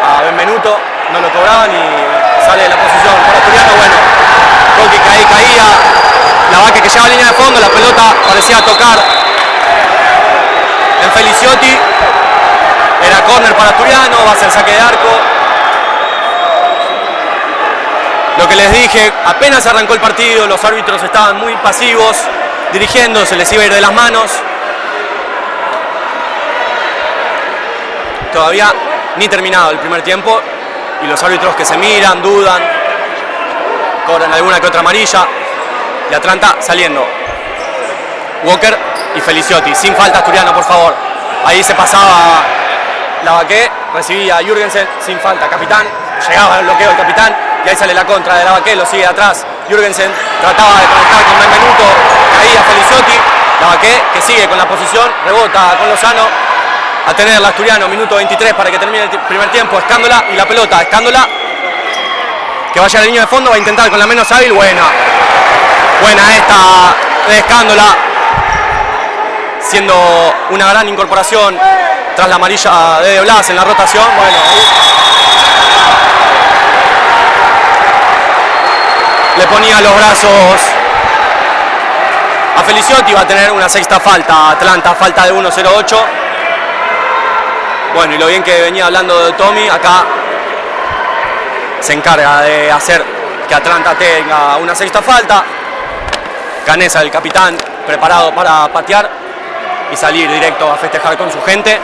[SPEAKER 1] a Benvenuto, no lo cobraban y sale de la posición por Asturiano. Bueno, Coqui que ahí caía, Lavaqué que lleva línea de fondo, la pelota parecía tocar en Feliciotti, era córner para Asturiano, va a ser saque de arco. Lo que les dije, apenas arrancó el partido, los árbitros estaban muy pasivos, dirigiendo, se les iba a ir de las manos. Todavía ni terminado el primer tiempo y los árbitros que se miran, dudan, cobran alguna que otra amarilla. Y Atlanta saliendo. Walker y Feliciotti. Sin falta Asturiano, por favor. Ahí se pasaba Lavaqué, recibía a Jürgensen, sin falta. Capitán, llegaba el bloqueo del capitán. Y ahí sale la contra de Lavaqué, lo sigue de atrás. Jürgensen trataba de conectar con Benvenuto. Caía Feliciotti. Lavaqué que sigue con la posición, rebota con Lozano. A tener el Asturiano, minuto 23 para que termine el primer tiempo. Escándola y la pelota. Escándola que vaya a la línea de fondo, va a intentar con la menos hábil. Buena esta de Escándola, siendo una gran incorporación tras la amarilla de Blas en la rotación. Bueno, le ponía los brazos a Feliciotti. Va a tener una sexta falta Atlanta, falta de 1-0-8. Bueno, y lo bien que venía hablando de Tommy, acá se encarga de hacer que Atlanta tenga una sexta falta. Canessa, el capitán, preparado para patear y salir directo a festejar con su gente.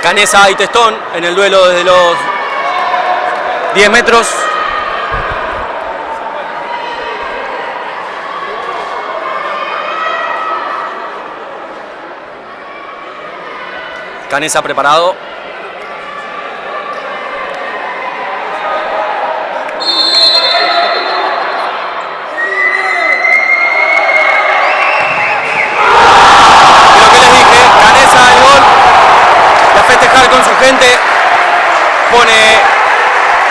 [SPEAKER 1] Canessa y Testón en el duelo desde los 10 metros. Canessa preparado. Y lo que les dije, Canessa el gol. Y a festejar con su gente. Pone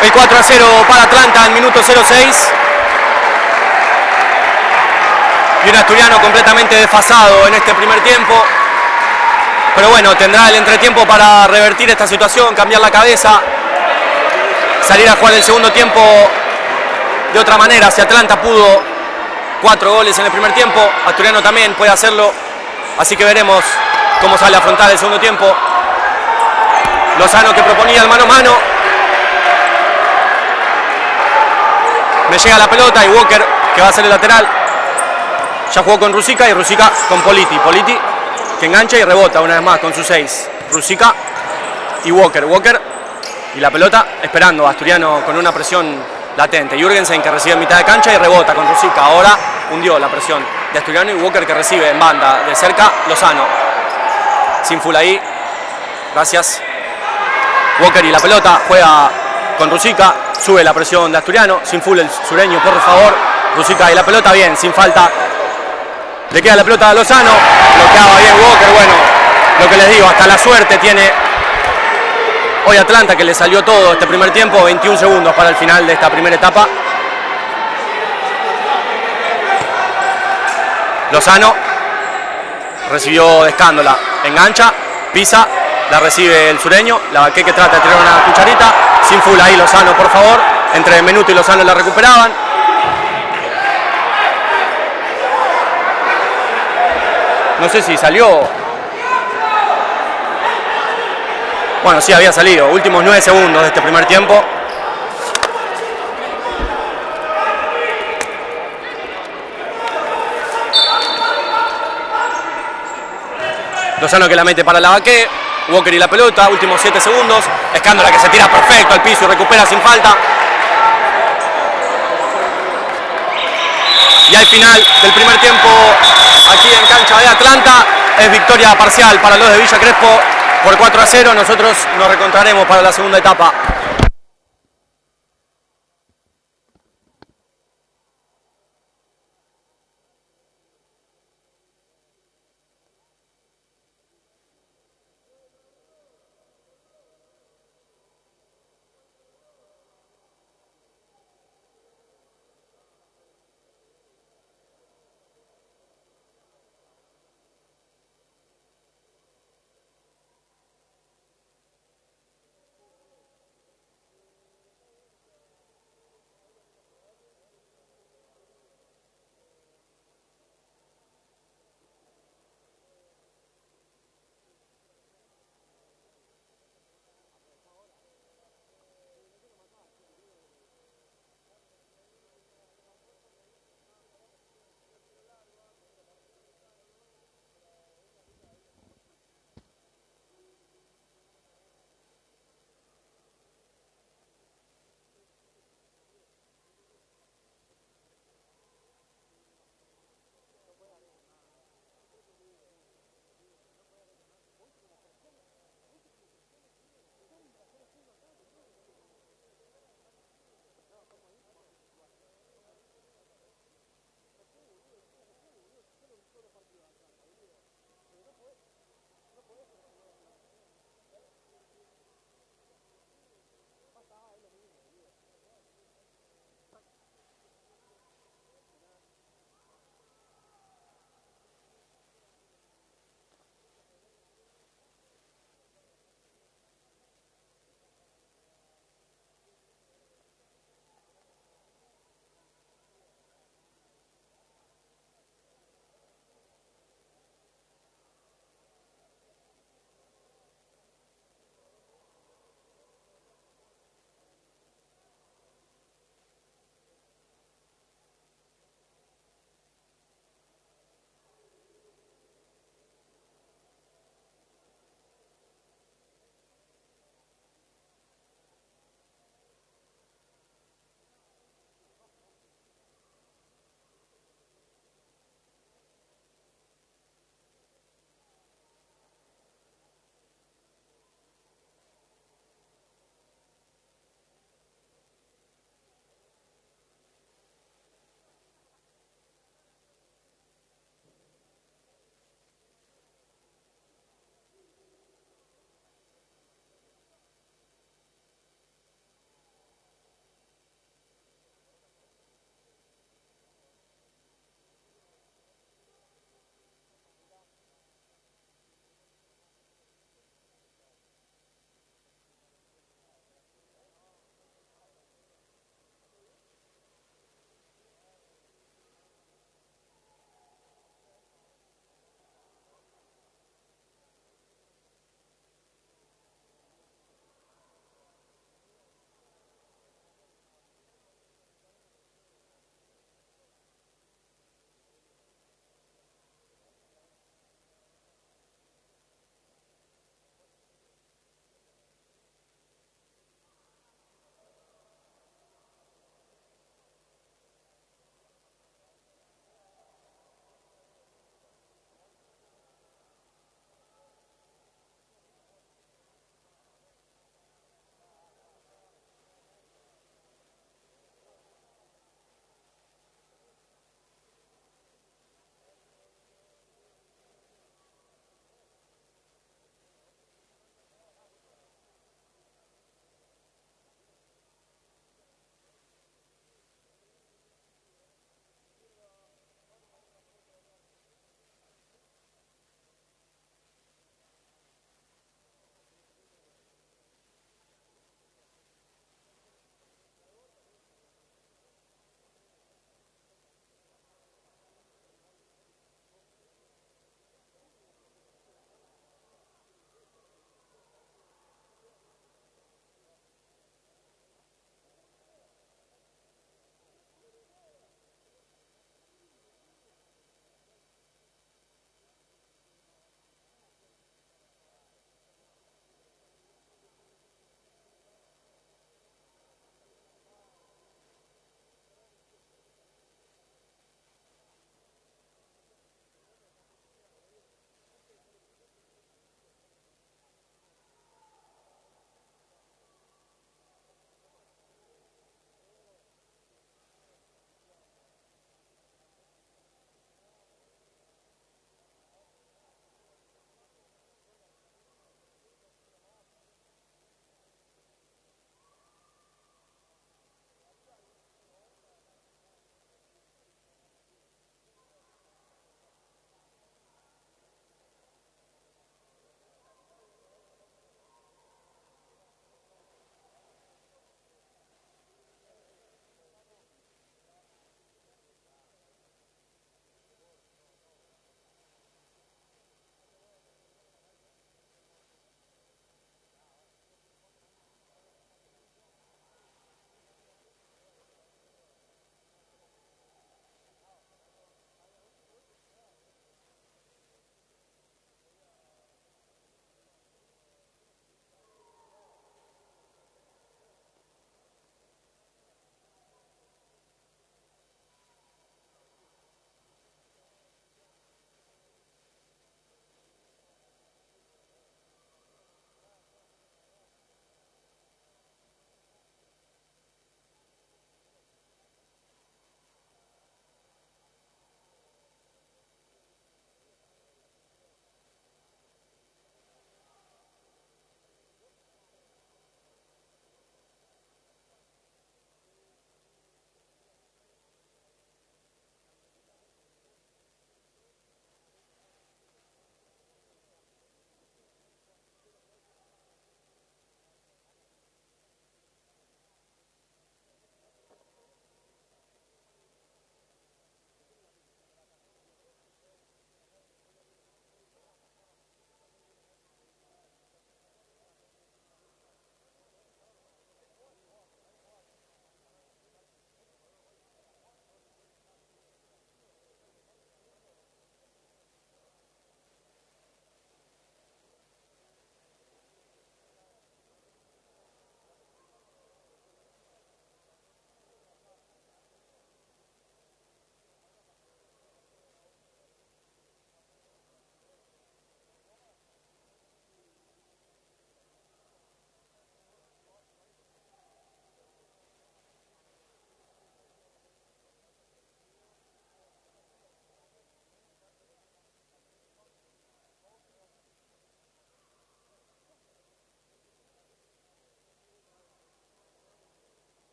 [SPEAKER 1] el 4-0 para Atlanta en minuto 06. y un Asturiano completamente desfasado en este primer tiempo. Pero bueno, tendrá el entretiempo para revertir esta situación, cambiar la cabeza, salir a jugar el segundo tiempo de otra manera. Si Atlanta pudo 4 goles en el primer tiempo, Asturiano también puede hacerlo. Así que veremos cómo sale a afrontar el segundo tiempo. Lozano, que proponía el mano a mano. Me llega la pelota y Walker, que va a ser el lateral. Ya jugó con Rusica y Rusica con Politi. Politi que engancha y rebota una vez más con sus 6. Rusica y Walker. Walker y la pelota esperando. Asturiano con una presión latente. Jürgensen, que recibe en mitad de cancha y rebota con Rusica. Ahora hundió la presión de Asturiano y Walker, que recibe en banda de cerca. Lozano. Sinful ahí. Gracias. Walker y la pelota. Juega con Rusica. Sube la presión de Asturiano. Sinful, el sureño, por favor. Rusica y la pelota. Bien, sin falta. Le queda la pelota a Lozano. Bloqueaba bien Walker. Bueno, lo que les digo, hasta la suerte tiene hoy Atlanta, que le salió todo este primer tiempo. 21 segundos para el final de esta primera etapa. Lozano recibió de Escándola. Engancha, pisa, la recibe el sureño. La Baqué, que trata de tirar una cucharita. Sinful ahí, Lozano, por favor. Entre Menuto y Lozano la recuperaban. No sé si salió. Bueno, sí, había salido. Últimos 9 segundos de este primer tiempo. Lozano, que la mete para la Baqué. Walker y la pelota. Últimos 7 segundos. Escándola, que se tira perfecto al piso y recupera sin falta. Y al final del primer tiempo, aquí en cancha de Atlanta, es victoria parcial para los de Villa Crespo por 4-0. Nosotros nos reencontraremos para la segunda etapa.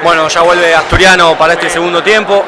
[SPEAKER 1] Bueno, ya vuelve Asturiano para este segundo tiempo.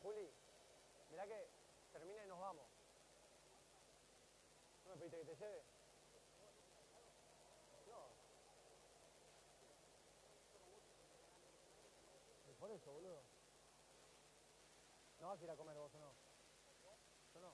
[SPEAKER 1] Juli, mirá que termina y nos vamos. ¿No me pediste que te lleve? No. Por eso, boludo. ¿No vas a ir a comer vos o no? Yo no.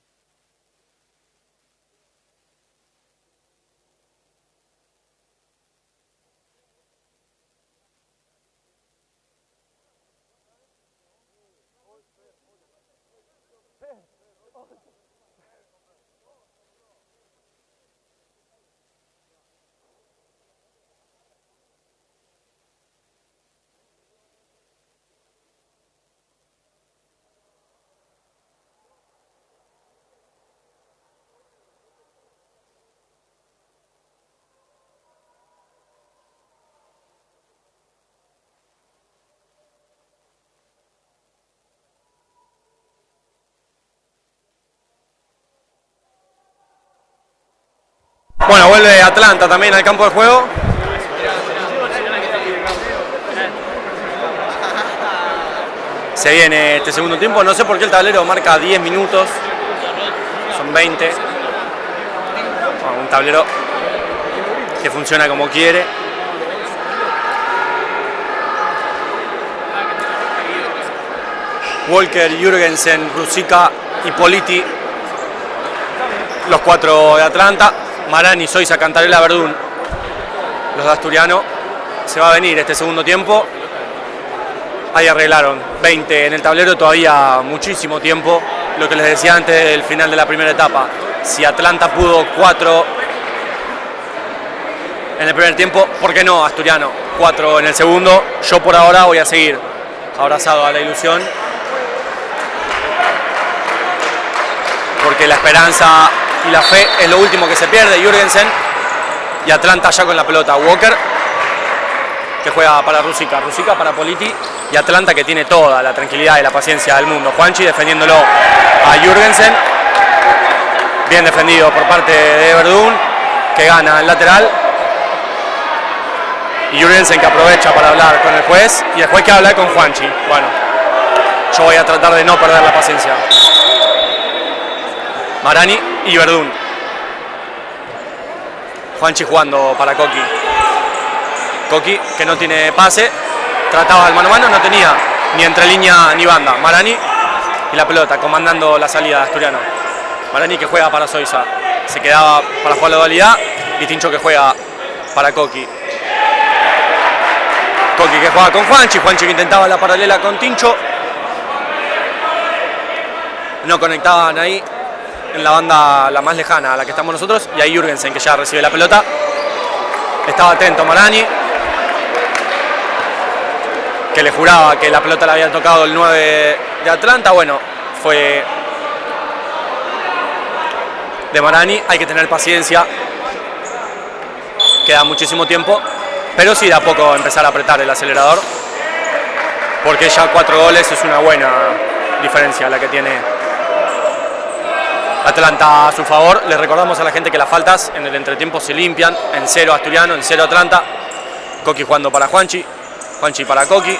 [SPEAKER 1] Bueno, vuelve Atlanta también al campo de juego. Se viene este segundo tiempo. No sé por qué el tablero marca 10 minutos. Son 20. Bueno, un tablero que funciona como quiere. Walker, Jürgensen, Ruzicka y Politi, los 4 de Atlanta. Marani, Zoisa, Cantarella, Verdún, los de Asturiano. Se va a venir este segundo tiempo. Ahí arreglaron 20 en el tablero, todavía muchísimo tiempo. Lo que les decía antes del final de la primera etapa. Si Atlanta pudo 4 en el primer tiempo, ¿por qué no Asturiano? 4 en el segundo. Yo por ahora voy a seguir abrazado a la ilusión, porque la esperanza y la fe es lo último que se pierde. Jürgensen y Atlanta ya con la pelota. Walker, que juega para Ruzicka, Ruzicka para Politi, y Atlanta, que tiene toda la tranquilidad y la paciencia del mundo. Juanchi defendiéndolo a Jürgensen, bien defendido por parte de Verdún, que gana el lateral, y Jürgensen, que aprovecha para hablar con el juez, y el juez que habla con Juanchi. Bueno, yo voy a tratar de no perder la paciencia. Marani y Verdún. Juanchi jugando para Coqui. Coqui, que no tiene pase, trataba el mano a mano, no tenía ni entre línea ni banda. Marani y la pelota, comandando la salida de Asturiano. Marani, que juega para Zoisa, se quedaba para jugar la dualidad, y Tincho, que juega para Coqui. Coqui, que juega con Juanchi, Juanchi, que intentaba la paralela con Tincho. No conectaban ahí en la banda la más lejana a la que estamos nosotros, y ahí Jürgensen, que ya recibe la pelota. Estaba atento Marani, que le juraba que la pelota le había tocado el 9 de Atlanta, bueno, fue de Marani. Hay que tener paciencia, queda muchísimo tiempo, pero sí de a poco empezar a apretar el acelerador, porque ya 4 goles es una buena diferencia la que tiene Atlanta a su favor. Les recordamos a la gente que las faltas en el entretiempo se limpian en 0 Asturiano, en 0 Atlanta. Coqui jugando para Juanchi, Juanchi para Coqui,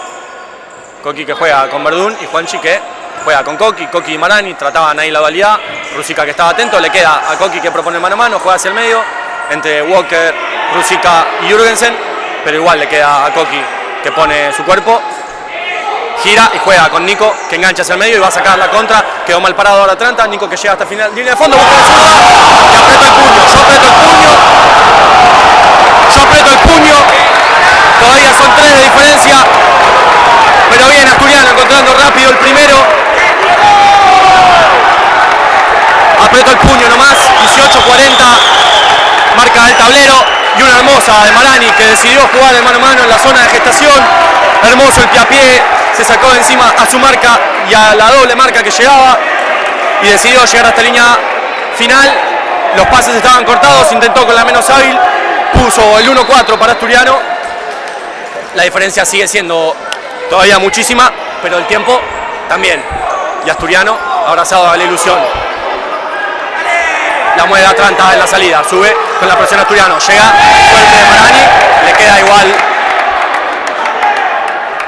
[SPEAKER 1] Coqui que juega con Verdún y Juanchi que juega con Coqui, Coqui y Marani trataban ahí la dualidad, Rusica que estaba atento, le queda a Coqui que propone mano a mano, juega hacia el medio, entre Walker, Rusica y Jürgensen, pero igual le queda a Coqui que pone su cuerpo, gira y juega con Nico que engancha hacia el medio y va a sacar la contra, quedó mal parado ahora Atlanta, Nico que llega hasta el final, línea de fondo, busca la zurda, y aprieto el puño, yo aprieto el puño, todavía son 3 de diferencia, pero bien Asturiano encontrando rápido el primero, aprieto el puño nomás, 18-40, marca el tablero y una hermosa de Marani que decidió jugar de mano a mano en la zona de gestación, hermoso el pie a pie, se sacó de encima a su marca y a la doble marca que llegaba y decidió llegar hasta línea final, los pases estaban cortados, intentó con la menos hábil, puso el 1-4 para Asturiano, la diferencia sigue siendo todavía muchísima, pero el tiempo también, y Asturiano abrazado a la ilusión. La mueve Atlanta en la salida, sube con la presión Asturiano, llega fuerte de Marani, le queda igual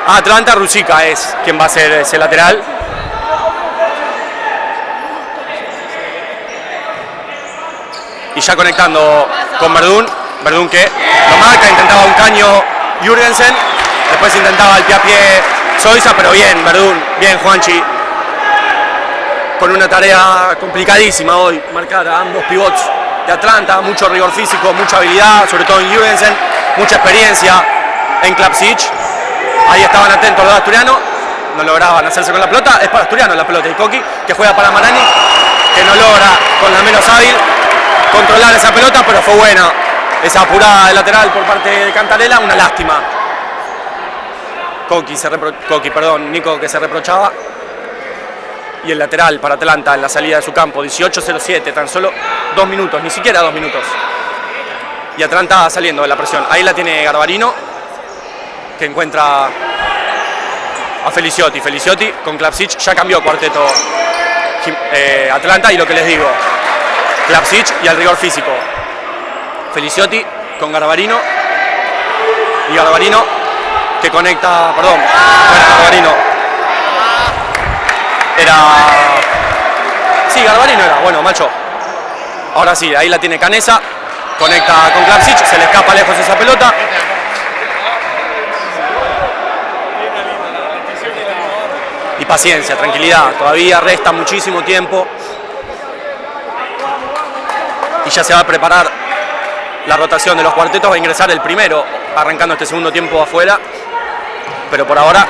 [SPEAKER 1] a Atlanta, Rusica es quien va a ser ese lateral. Y ya conectando con Verdún, Verdún que lo marca, intentaba un caño Jürgensen, después intentaba el pie a pie Zoiza, pero bien Verdún, bien Juanchi, con una tarea complicadísima hoy, marcar a ambos pivots de Atlanta, mucho rigor físico, mucha habilidad, sobre todo en Jürgensen, mucha experiencia en Klapsic. Ahí estaban atentos los asturianos, no lograban hacerse con la pelota, es para Asturiano la pelota, y Coqui que juega para Marani, que no logra con la menos hábil controlar esa pelota, pero fue buena esa apurada de lateral por parte de Cantarella, una lástima. Nico que se reprochaba. Y el lateral para Atlanta en la salida de su campo, 18-07, tan solo 2 minutos, ni siquiera 2 minutos. Y Atlanta saliendo de la presión. Ahí la tiene Garbarino, que encuentra a Feliciotti. Feliciotti con Klapsic ya cambió cuarteto Atlanta, y lo que les digo, Klapsic y al rigor físico. Feliciotti con Garbarino, y Garbarino que conecta, perdón, Garbarino. Sí, Garbarino era, bueno, macho. Ahora sí, ahí la tiene Canesa, conecta con Klapsic, se le escapa lejos esa pelota. Y paciencia, tranquilidad, todavía resta muchísimo tiempo. Y ya se va a preparar la rotación de los cuartetos, va a ingresar el primero, arrancando este segundo tiempo afuera. Pero por ahora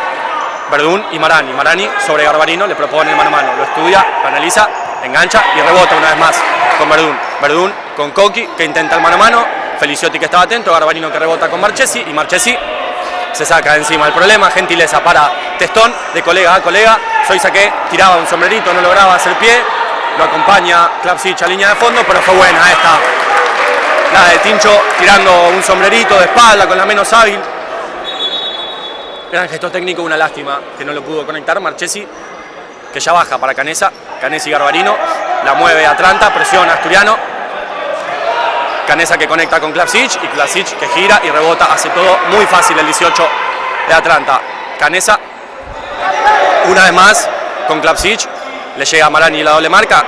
[SPEAKER 1] Verdún y Marani. Marani sobre Garbarino, le propone el mano a mano, lo estudia, lo analiza, engancha y rebota una vez más con Verdún. Verdún con Coqui que intenta el mano a mano, Feliciotti que estaba atento, Garbarino que rebota con Marchesi y Marchesi se saca de encima el problema, gentileza para Testón, de colega a colega, Zoiza que tiraba un sombrerito, no lograba hacer pie, lo acompaña Klapsic a línea de fondo, pero fue buena esta, la de Tincho tirando un sombrerito de espalda con la menos hábil. Gran gesto técnico, una lástima que no lo pudo conectar. Marchesi que ya baja para Canesa, Canesa y Garbarino, la mueve Atlanta, presiona Asturiano, Canesa que conecta con Klapsic y Klapsic que gira y rebota, hace todo muy fácil el 18 de Atlanta. Canesa una vez más con Klapsic, le llega a Marani la doble marca,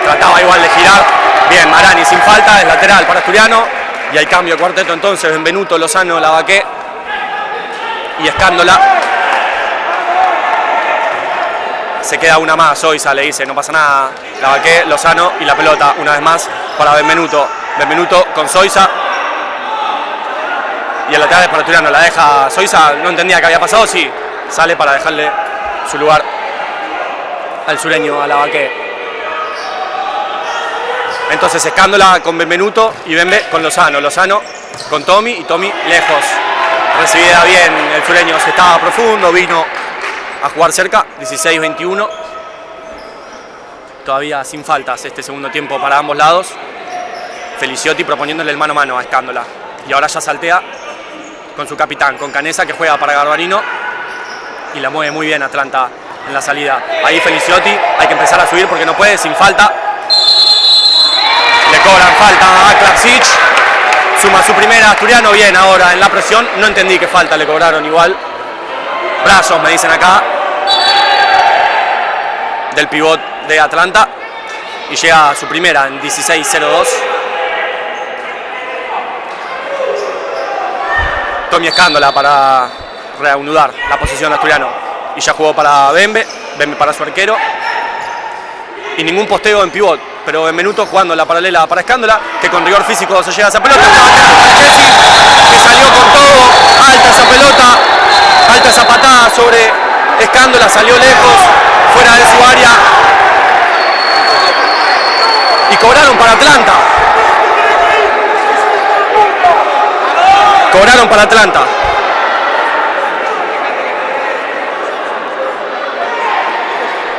[SPEAKER 1] trataba igual de girar, bien Marani sin falta, es lateral para Asturiano y hay cambio de cuarteto entonces, Benvenuto, Lozano, Lavaqué y Escándola. Se queda una más, Zoiza le dice, no pasa nada, Lavaqué, Lozano y la pelota una vez más para Benvenuto. Benvenuto con Zoiza y el lateral es para Asturiano, la deja Zoiza, no entendía qué había pasado, sí, sale para dejarle su lugar al sureño, a Lavaqué. Entonces Escándola con Benvenuto y Benve con Lozano, Lozano con Tommy y Tommy lejos. Recibida bien el sureño, se estaba profundo, vino a jugar cerca, 16-21. Todavía sin faltas este segundo tiempo para ambos lados. Feliciotti proponiéndole el mano a mano a Escándola. Y ahora ya saltea con su capitán, con Canessa, que juega para Garbarino. Y la mueve muy bien Atlanta en la salida. Ahí Feliciotti, hay que empezar a subir porque no puede, sin falta. Le cobran falta a Klapsic. Suma su primera, Asturiano bien ahora en la presión. No entendí qué falta le cobraron igual. Brazos me dicen acá. Del pivot de Atlanta. Y llega a su primera en 16-02. Tommy Escándola para reanudar la posición de Asturiano. Y ya jugó para Bembe. Bembe para su arquero. Y ningún posteo en pivot. Pero Benvenuto jugando la paralela para Escándola, que con rigor físico se llega a esa pelota. Que salió con todo. Alta esa pelota. Alta esa patada sobre Escándola. Salió lejos. Fuera de su área. Y cobraron para Atlanta. Cobraron para Atlanta.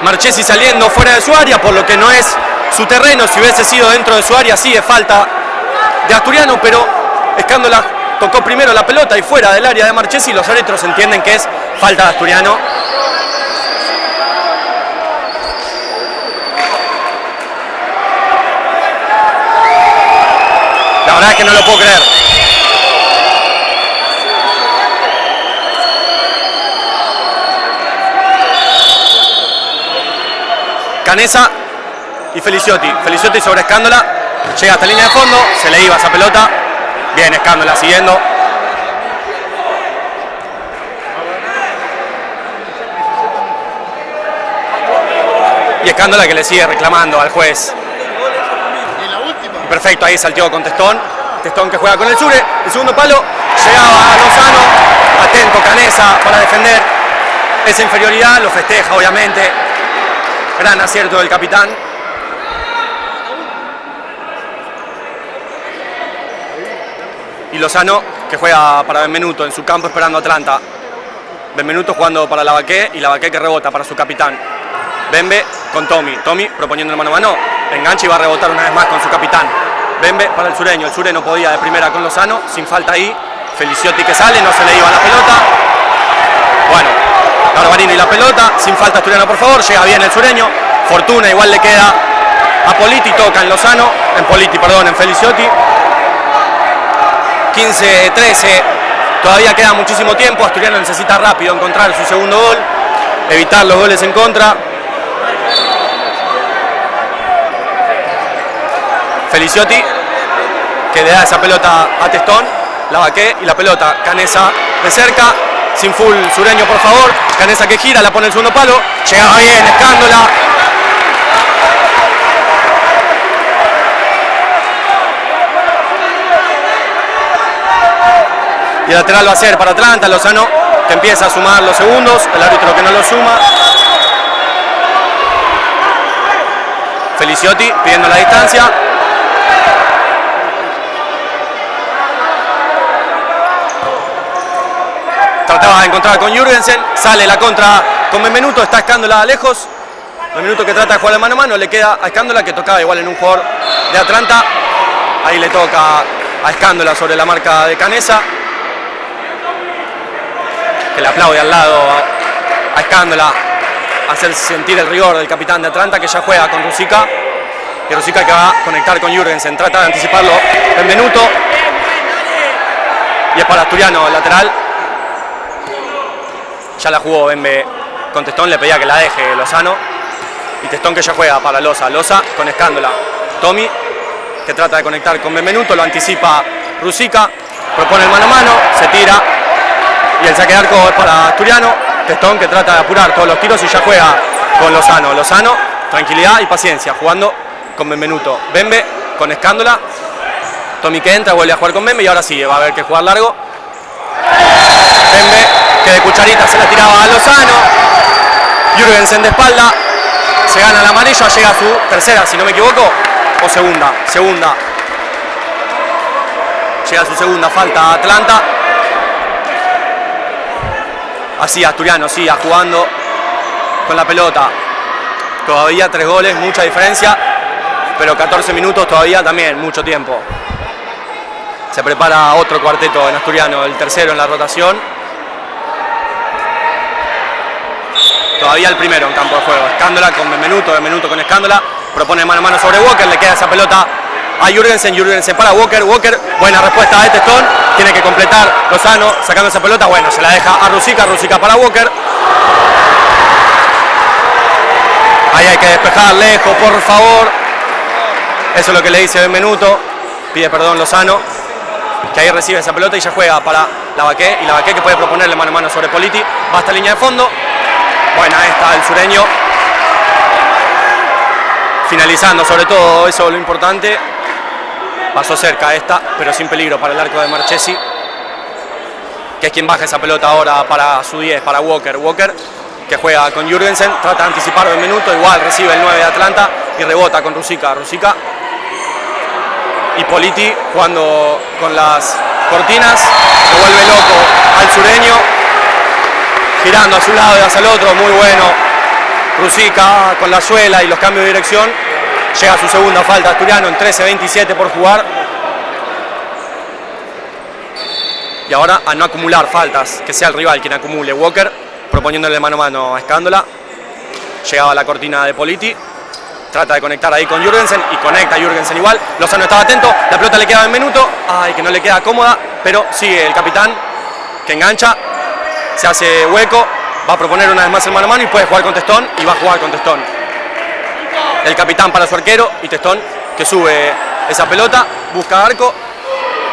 [SPEAKER 1] Marchesi saliendo fuera de su área, por lo que no es su terreno. Si hubiese sido dentro de su área, sí es falta de Asturiano, pero Escándola tocó primero la pelota y fuera del área de Marchesi. Los árbitros entienden que es falta de Asturiano. La verdad es que no lo puedo creer. Canessa y Feliciotti. Feliciotti sobre Escándola. Llega hasta la línea de fondo. Se le iba esa pelota. Bien, Escándola siguiendo. Y Escándola que le sigue reclamando al juez. Perfecto, ahí salteó con Testón. Testón que juega con el Sure. El segundo palo. Llegaba a Lozano. Atento Canessa para defender esa inferioridad. Lo festeja, obviamente. Gran acierto del capitán. Y Lozano que juega para Benvenuto en su campo esperando a Atlanta. Benvenuto jugando para Lavaqué y Lavaqué que rebota para su capitán. Bembe con Tommy. Tommy proponiendo el mano a mano. Engancha y va a rebotar una vez más con su capitán. Bembe para el sureño. El Sure no podía de primera con Lozano. Sin falta ahí. Feliciotti que sale. No se le iba la pelota. Bueno. Garbarino y la pelota. Sin falta Asturiano por favor. Llega bien el sureño. Fortuna igual le queda a Politi. Toca en Lozano. En Feliciotti. 15-13. Todavía queda muchísimo tiempo. Asturiano necesita rápido encontrar su segundo gol. Evitar los goles en contra. Feliciotti que le da esa pelota a Testón. Lavaqué y la pelota. Canessa de cerca. Sin full sureño por favor. Canessa que gira, la pone el segundo palo. Llegaba bien Escándola. Y el lateral va a ser para Atlanta. Lozano que empieza a sumar los segundos. El árbitro que no lo suma. Feliciotti pidiendo la distancia. Trataba de encontrar con Jürgensen, sale la contra con Benvenuto, está Escándola lejos. Benvenuto que trata de jugar de mano a mano, le queda a Escándola que tocaba igual en un jugador de Atlanta. Ahí le toca a Escándola sobre la marca de Canessa. Que le aplaude al lado a Escándola, hacer sentir el rigor del capitán de Atlanta que ya juega con Rusica. Y Rusica que va a conectar con Jürgensen, trata de anticiparlo Benvenuto. Y es para Asturiano el lateral. Ya la jugó Bembe con Testón, le pedía que la deje Lozano. Y Testón que ya juega para Loza. Loza con Escándola. Tommy que trata de conectar con Benvenuto, lo anticipa Rusica. Propone el mano a mano, se tira. Y el saque de arco es para Asturiano. Testón que trata de apurar todos los tiros y ya juega con Lozano. Lozano, tranquilidad y paciencia, jugando con Benvenuto. Bembe con Escándola. Tommy que entra, vuelve a jugar con Bembe y ahora sí, va a haber que jugar largo. Bembe que de cucharita se la tiraba a Lozano. Jürgensen de espalda. Se gana la amarilla, llega a su tercera, si no me equivoco. O segunda. Llega a su segunda falta a Atlanta. Así Asturiano sigue jugando con la pelota. Todavía 3 goles, mucha diferencia, pero 14 minutos todavía también, mucho tiempo. Se prepara otro cuarteto en asturiano, el tercero en la rotación. Todavía el primero en campo de juego. Escándola con Benvenuto con Escándola. Propone mano a mano sobre Walker, le queda esa pelota a Jürgensen para Walker, buena respuesta de Testón, tiene que completar Lozano sacando esa pelota, bueno, se la deja a Ruzicka para Walker. Ahí hay que despejar lejos, por favor. Eso es lo que le dice Benvenuto, pide perdón Lozano, que ahí recibe esa pelota y ya juega para Lavaqué, y Lavaqué que puede proponerle mano a mano sobre Politi, va hasta línea de fondo. Buena esta el sureño, finalizando sobre todo, eso es lo importante. Pasó cerca esta, pero sin peligro para el arco de Marchesi, que es quien baja esa pelota ahora para su 10, para Walker, que juega con Jürgensen, trata de anticipar Benvenuto, igual recibe el 9 de Atlanta y rebota con Ruzicka. Y Politi jugando con las cortinas, se vuelve loco al sureño, girando a su lado y hacia el otro, muy bueno. Ruzicka con la suela y los cambios de dirección. Llega a su segunda falta asturiano en 13-27 por jugar. Y ahora a no acumular faltas, que sea el rival quien acumule. Walker proponiéndole mano a mano a Escándola. Llegaba a la cortina de Politi. Trata de conectar ahí con Jürgensen y conecta a Jürgensen igual. Lozano estaba atento, la pelota le queda en Benvenuto. Ay, que no le queda cómoda, pero sigue el capitán que engancha. Se hace hueco, va a proponer una vez más el mano a mano y puede jugar con Testón y va a jugar con Testón. El capitán para su arquero y Testón que sube esa pelota, busca arco.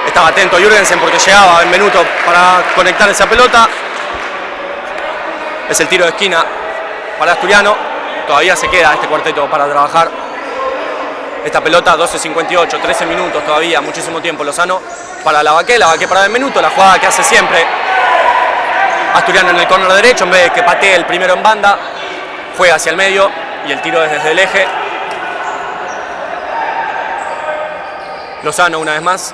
[SPEAKER 1] Estaba atento Jürgensen porque llegaba Benvenuto para conectar esa pelota. Es el tiro de esquina para asturiano. Todavía se queda este cuarteto para trabajar esta pelota, 12:58, 13 minutos todavía, muchísimo tiempo. Lozano para Lavaqué para Benvenuto, la jugada que hace siempre asturiano en el córner derecho, en vez de que patee el primero en banda, juega hacia el medio y el tiro es desde el eje. Lozano una vez más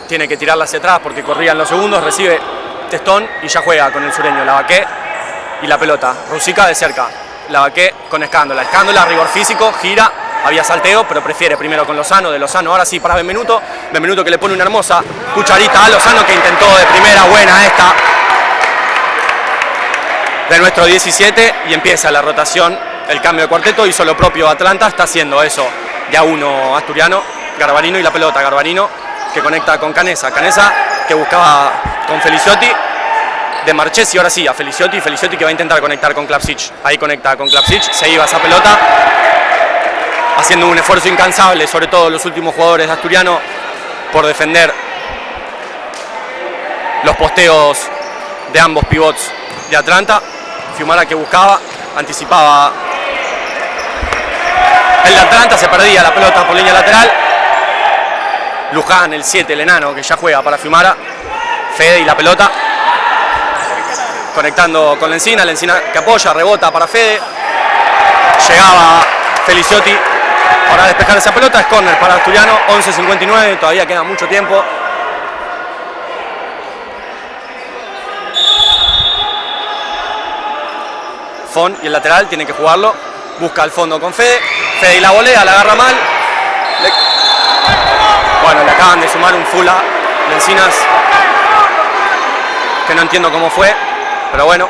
[SPEAKER 1] tiene que tirarla hacia atrás porque corrían los segundos, recibe Testón y ya juega con el sureño Lavaqué y la pelota. Ruzicka de cerca, Lavaqué con Escándola, rigor físico, gira, había salteo, pero prefiere primero con Lozano, de Lozano ahora sí para Benvenuto que le pone una hermosa cucharita a Lozano que intentó de primera, buena esta de nuestro 17 y empieza la rotación, el cambio de cuarteto, hizo lo propio Atlanta, está haciendo eso de a uno asturiano, Garbarino y la pelota, Garbarino que conecta con Canessa que buscaba con Feliciotti, de Marchesi ahora sí a Feliciotti que va a intentar conectar con Klapsic, ahí conecta con Klapsic, se iba esa pelota, haciendo un esfuerzo incansable, sobre todo los últimos jugadores de asturiano, por defender los posteos de ambos pivots de Atlanta. Fiumara que buscaba, anticipaba el de Atlanta, se perdía la pelota por línea lateral. Luján, el 7, el enano, que ya juega para Fiumara. Fede y la pelota. Conectando con Lencina que apoya, rebota para Fede. Llegaba Feliciotti para despejar esa pelota, es córner para asturiano, 11:59, todavía queda mucho tiempo. Fon y el lateral tiene que jugarlo, busca al fondo con Fede y la volea, la agarra mal. Bueno, le acaban de sumar un full a Lencinas, que no entiendo cómo fue, pero bueno,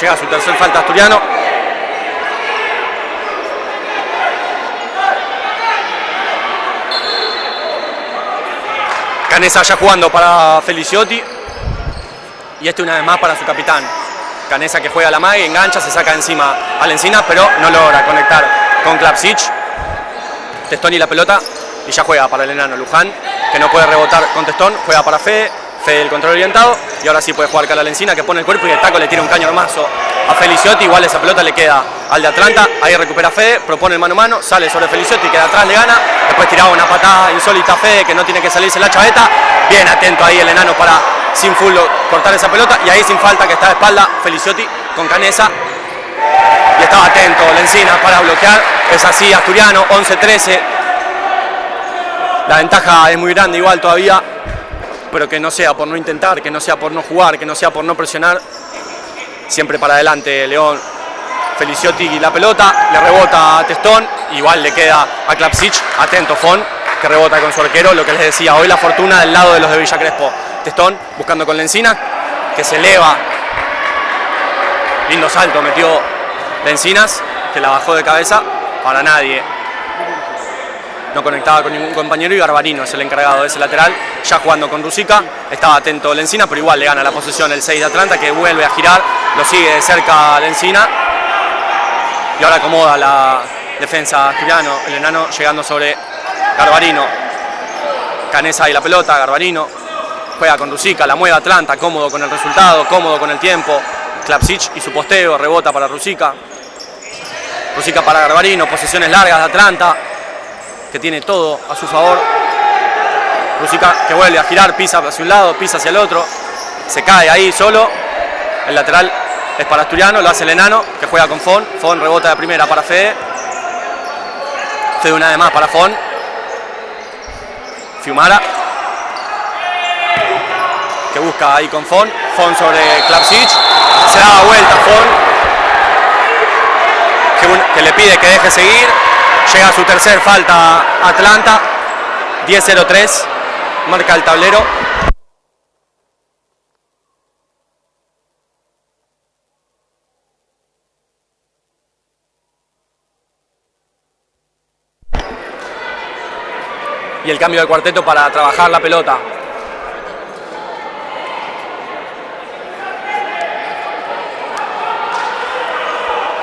[SPEAKER 1] llega a su tercer falta asturiano. Canessa ya jugando para Feliciotti y una vez más para su capitán. Canessa que juega a la mague, engancha, se saca encima a Lencinas, pero no logra conectar con Klapsic. Testón y la pelota y ya juega para el enano Luján, que no puede rebotar con Testón, juega para Fede el control orientado y ahora sí puede jugar Cala Lencina que pone el cuerpo y el taco le tira un caño hermoso a Feliciotti, igual esa pelota le queda al de Atlanta, ahí recupera Fede, propone el mano a mano, sale sobre Feliciotti, queda atrás, le gana, después tiraba una patada insólita a Fede que no tiene que salirse la chaveta, bien atento ahí el enano para sin full cortar esa pelota y ahí sin falta que está de espalda Feliciotti con Canessa y estaba atento Lencina para bloquear, es así asturiano, 11-13, la ventaja es muy grande igual todavía, pero que no sea por no intentar, que no sea por no jugar, que no sea por no presionar, siempre para adelante León. Feliciotti y la pelota, le rebota a Testón, igual le queda a Klapsic, atento Fon, que rebota con su arquero, lo que les decía, hoy la fortuna del lado de los de Villa Crespo. Testón buscando con Lencinas, que se eleva, lindo salto metió Lencinas, que la bajó de cabeza, para nadie. No conectaba con ningún compañero y Garbarino es el encargado de ese lateral, ya jugando con Rusica, estaba atento Lencina, pero igual le gana la posesión el 6 de Atlanta, que vuelve a girar, lo sigue de cerca Lencina, y ahora acomoda la defensa asturiano, el enano llegando sobre Garbarino, Canesa y la pelota, Garbarino juega con Rusica, la mueve Atlanta, cómodo con el resultado, cómodo con el tiempo, Klapsic y su posteo, rebota para Rusica, Rusica para Garbarino, posesiones largas de Atlanta, que tiene todo a su favor. Rusica que vuelve a girar, pisa hacia un lado, pisa hacia el otro, se cae ahí solo, el lateral es para Asturiano, lo hace el enano, que juega con Fon, Fon rebota de primera para Fede, Fede una vez más para Fon, Fiumara, que busca ahí con Fon, Fon sobre Klapsic, se da vuelta Fon, que le pide que deje seguir, llega a su tercer falta Atlanta, 10-0-3, marca el tablero. Y el cambio de cuarteto para trabajar la pelota.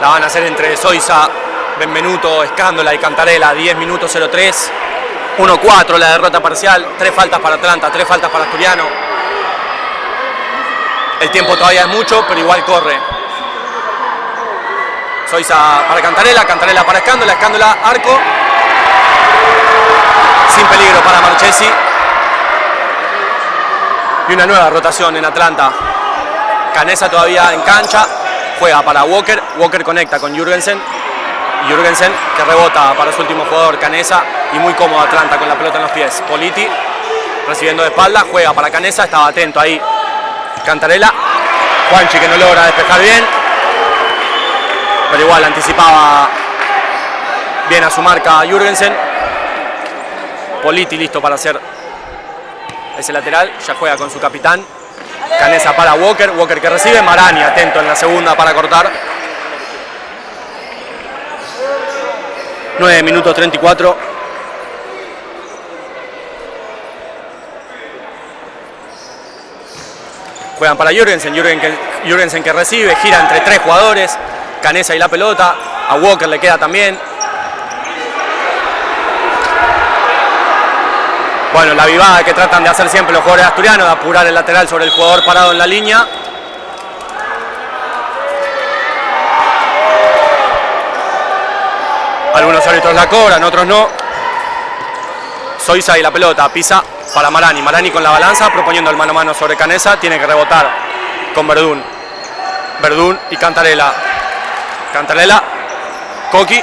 [SPEAKER 1] La van a hacer entre Zoisa, Benvenuto, Escándola y Cantarela, 10 minutos 03, 1-4 la derrota parcial, 3 faltas para Atlanta, 3 faltas para Asturiano. El tiempo todavía es mucho, pero igual corre. Zoisa para Cantarela, Cantarela para Escándola, Escándola, arco. Sin peligro para Marchesi. Y una nueva rotación en Atlanta. Canesa todavía en cancha, juega para Walker, Walker conecta con Jürgensen. Jürgensen que rebota para su último jugador, Canesa, y muy cómodo Atlanta con la pelota en los pies. Politi recibiendo de espalda, juega para Canesa, estaba atento ahí Cantarela. Juanchi que no logra despejar bien, pero igual anticipaba bien a su marca Jürgensen. Politi listo para hacer ese lateral, ya juega con su capitán. Canesa para Walker, Walker que recibe, Marani atento en la segunda para cortar. 9 minutos 34. Juegan para Jürgensen, Jürgensen que recibe, gira entre 3 jugadores, Canesa y la pelota, a Walker le queda también. Bueno, la vivada que tratan de hacer siempre los jugadores asturianos, de apurar el lateral sobre el jugador parado en la línea. Algunos árbitros la cobran, otros no. Zoisa y la pelota, pisa para Marani. Marani con la balanza, proponiendo el mano a mano sobre Canesa. Tiene que rebotar con Verdún. Verdún y Cantarela. Cantarela, Coqui.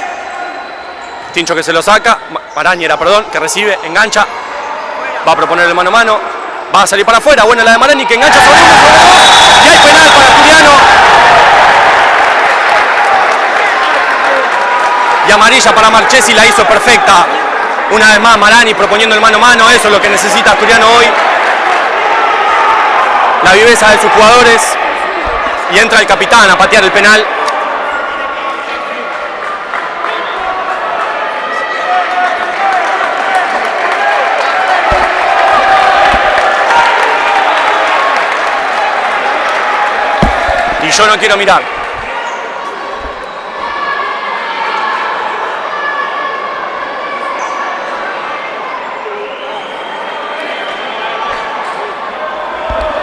[SPEAKER 1] Tincho que se lo saca. Marani era, perdón, que recibe, engancha. Va a proponer el mano a mano. Va a salir para afuera. Buena la de Marani que engancha sobre uno, sobre dos. Y hay penal para Asturiano. Y amarilla para Marchesi, la hizo perfecta. Una vez más Marani proponiendo el mano a mano, eso es lo que necesita Asturiano hoy. La viveza de sus jugadores. Y entra el capitán a patear el penal. Y yo no quiero mirar.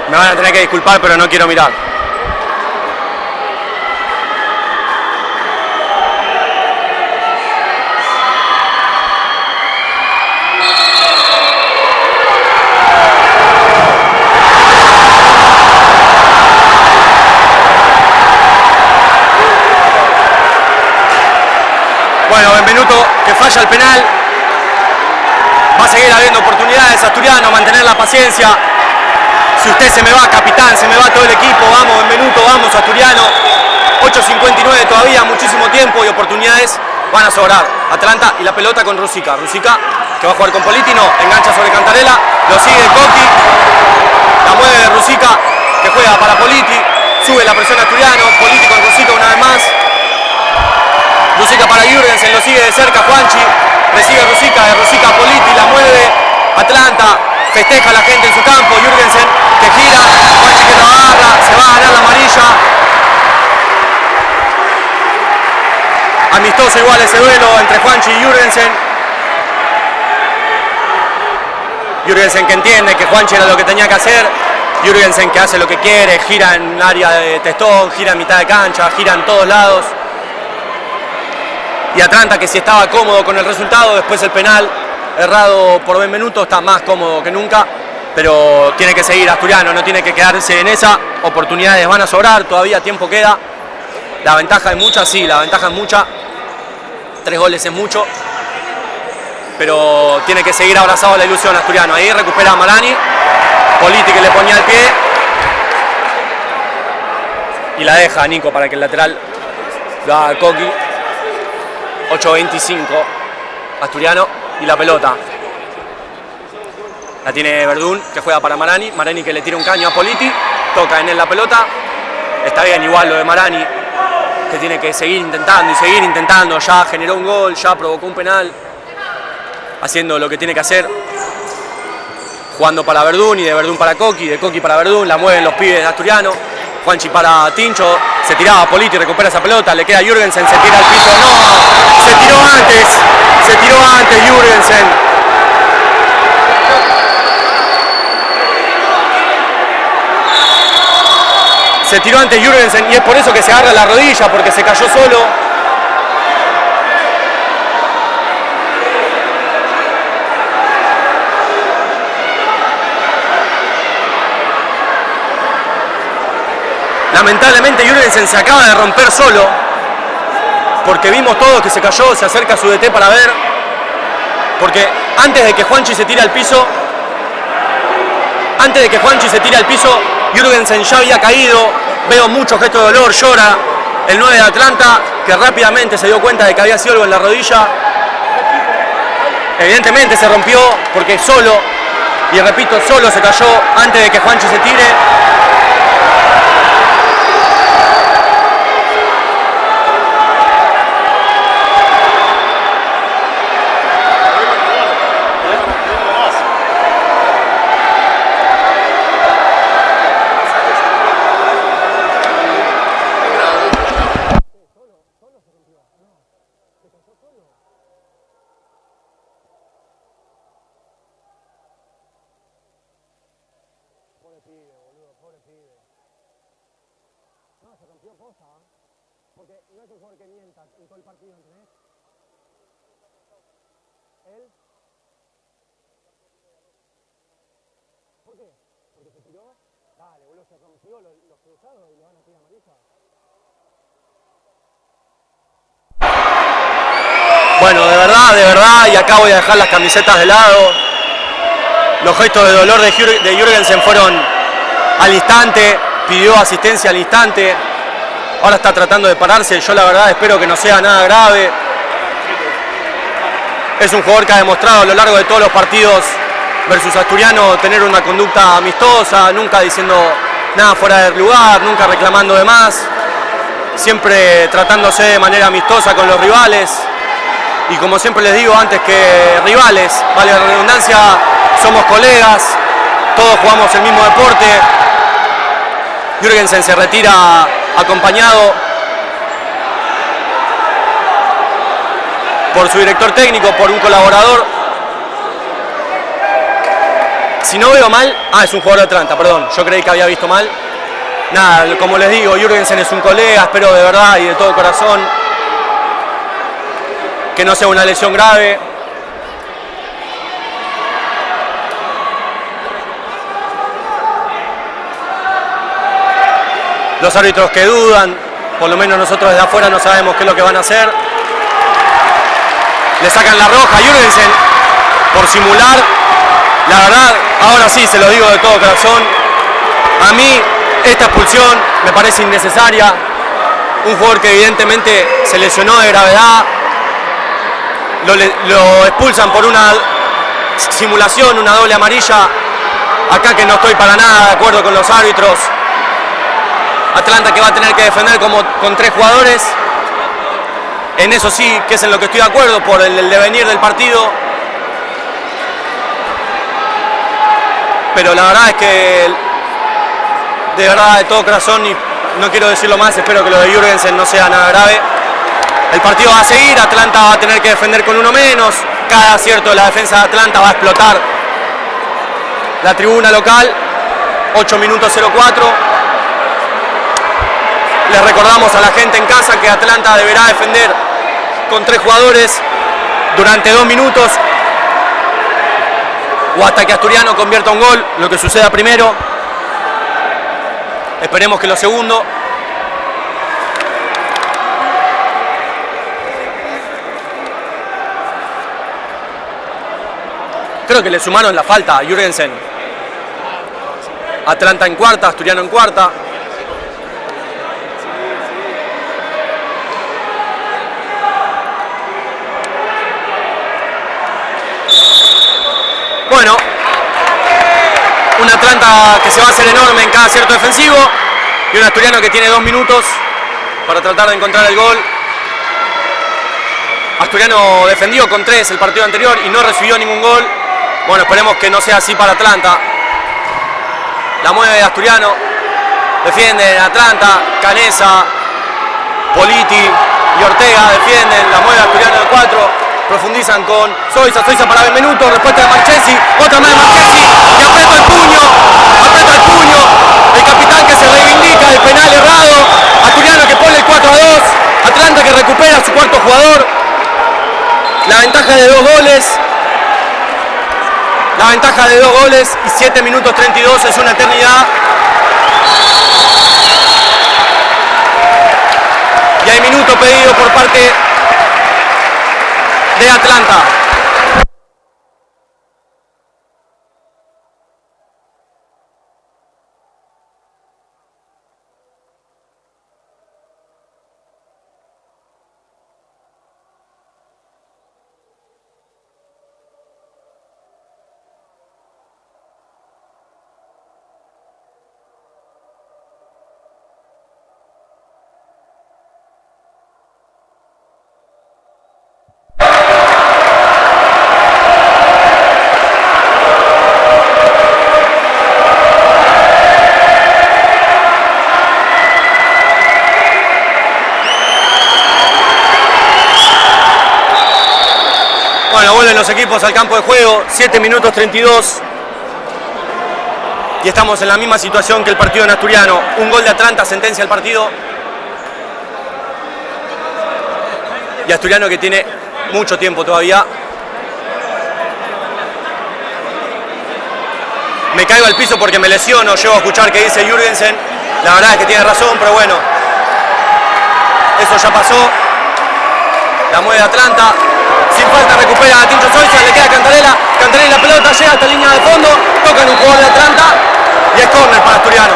[SPEAKER 1] Me van a tener que disculpar, pero no quiero mirar. Bueno, Benvenuto que falla el penal. Va a seguir habiendo oportunidades Asturiano, mantener la paciencia. Si usted se me va, capitán, se me va todo el equipo, vamos Benvenuto, vamos Asturiano. 8:59 todavía, muchísimo tiempo y oportunidades van a sobrar. Atlanta y la pelota con Rusica. Rusica que va a jugar con Politino, engancha sobre Cantarella, lo sigue Coqui, la mueve Rusica que juega para Politi, sube la presión Asturiano, Politi con Rusica una vez más. Rusica para Jürgensen, lo sigue de cerca Juanchi, recibe Rusica, de Rusica a Politi, la mueve. Atlanta festeja a la gente en su campo, Jürgensen que gira, Juanchi que lo agarra, se va a ganar la amarilla. Amistoso igual ese duelo entre Juanchi y Jürgensen. Jürgensen que entiende que Juanchi era lo que tenía que hacer. Jürgensen que hace lo que quiere, gira en área de testón, gira en mitad de cancha, gira en todos lados. Y Atlanta que si estaba cómodo con el resultado, después el penal errado por Benvenuto, está más cómodo que nunca. Pero tiene que seguir Asturiano, no tiene que quedarse en esa. Oportunidades van a sobrar, todavía tiempo queda. La ventaja es mucha, sí, la ventaja es mucha. 3 goles es mucho. Pero tiene que seguir abrazado a la ilusión Asturiano. Ahí recupera a Marani. Politi que le ponía el pie. Y la deja Nico para que el lateral lo haga Coqui. 8:25. Asturiano y la pelota. La tiene Verdún que juega para Marani. Marani que le tira un caño a Politi. Toca en él la pelota. Está bien igual lo de Marani, que tiene que seguir intentando y seguir intentando. Ya generó un gol, ya provocó un penal. Haciendo lo que tiene que hacer. Jugando para Verdún y de Verdún para Coqui, de Coqui para Verdún. La mueven los pibes de Asturiano. Juanchi para Tincho. Se tiraba Politi, recupera esa pelota. Le queda Jürgensen, se tira al piso. ¡No! Se tiró antes. Se tiró antes Jürgensen. Se tiró antes Jürgensen y es por eso que se agarra la rodilla, porque se cayó solo. Lamentablemente Jürgensen se acaba de romper solo, porque vimos todos que se cayó, se acerca a su DT para ver, porque antes de que Juanchi se tire al piso, Jürgensen ya había caído, veo muchos gestos de dolor, llora el 9 de Atlanta, que rápidamente se dio cuenta de que había sido algo en la rodilla. Evidentemente se rompió, porque solo, y repito, solo se cayó antes de que Juanchi se tire. Porque no es un jugador que mienta en todo el partido, ¿entendés? Él. ¿Por qué? Porque se tiró. Dale, boludo, se rompió los cruzados y le van a tirar amarilla. Bueno, de verdad, y acá voy a dejar las camisetas de lado. Los gestos de dolor de Jürgensen fueron al instante, pidió asistencia al instante. Ahora está tratando de pararse, yo la verdad espero que no sea nada grave. Es un jugador que ha demostrado a lo largo de todos los partidos versus Asturiano tener una conducta amistosa, nunca diciendo nada fuera de lugar, nunca reclamando de más, siempre tratándose de manera amistosa con los rivales. Y como siempre les digo, antes que rivales, vale la redundancia, somos colegas, todos jugamos el mismo deporte. Jürgensen se retira acompañado por su director técnico, por un colaborador. Si no veo mal, es un jugador de Atlanta, perdón, yo creí que había visto mal. Nada, como les digo, Jürgensen es un colega, espero de verdad y de todo corazón que no sea una lesión grave. Los árbitros que dudan, por lo menos nosotros desde afuera no sabemos qué es lo que van a hacer. Le sacan la roja a Jürgensen por simular. La verdad, ahora sí se lo digo de todo corazón, a mí esta expulsión me parece innecesaria. un jugador que evidentemente se lesionó de gravedad, lo expulsan por una simulación, una doble amarilla, acá que no estoy para nada de acuerdo con los árbitros. Atlanta que va a tener que defender con 3 jugadores, en eso sí que es en lo que estoy de acuerdo por el devenir del partido, pero la verdad es que de verdad de todo corazón, y no quiero decirlo más, espero que lo de Jürgensen no sea nada grave. El partido va a seguir, Atlanta va a tener que defender con uno menos, cada acierto de la defensa de Atlanta va a explotar la tribuna local. 8 minutos 04. Les recordamos a la gente en casa que Atlanta deberá defender con 3 jugadores durante 2 minutos o hasta que Asturiano convierta un gol, lo que suceda primero. Esperemos que lo segundo. Creo que le sumaron la falta a Jürgensen. Atlanta en cuarta, Asturiano en cuarta. Bueno, un Atlanta que se va a hacer enorme en cada acierto defensivo y un Asturiano que tiene 2 minutos para tratar de encontrar el gol. Asturiano defendió con 3 el partido anterior y no recibió ningún gol. Bueno, esperemos que no sea así para Atlanta. La mueve Asturiano, defienden Atlanta, Canesa, Politi y Ortega defienden, la mueve Asturiano de 4, profundizan con Zoysa para Benvenuto, respuesta de Marchesi, otra más de Marchesi, y aprieta el puño, el capitán que se reivindica del penal errado, Asturiano que pone el 4-2, Atlanta que recupera a su cuarto jugador, la ventaja de 2 goles. La ventaja de 2 goles y 7 minutos 32 es una eternidad. Y hay minuto pedido por parte de Atlanta. Bueno, vuelven los equipos al campo de juego, 7 minutos 32. Y estamos en la misma situación que el partido en Asturiano. Un gol de Atlanta sentencia el partido. Y Asturiano que tiene mucho tiempo todavía. Me caigo al piso porque me lesiono, llego a escuchar que dice Jürgensen. La verdad es que tiene razón, pero bueno. Eso ya pasó. La mueve Atlanta. Sin falta recupera a Tincho Zoysa, le queda a Cantarella. Cantarella la pelota llega hasta línea de fondo. Tocan un jugador de Atlanta. Y es córner para Asturiano.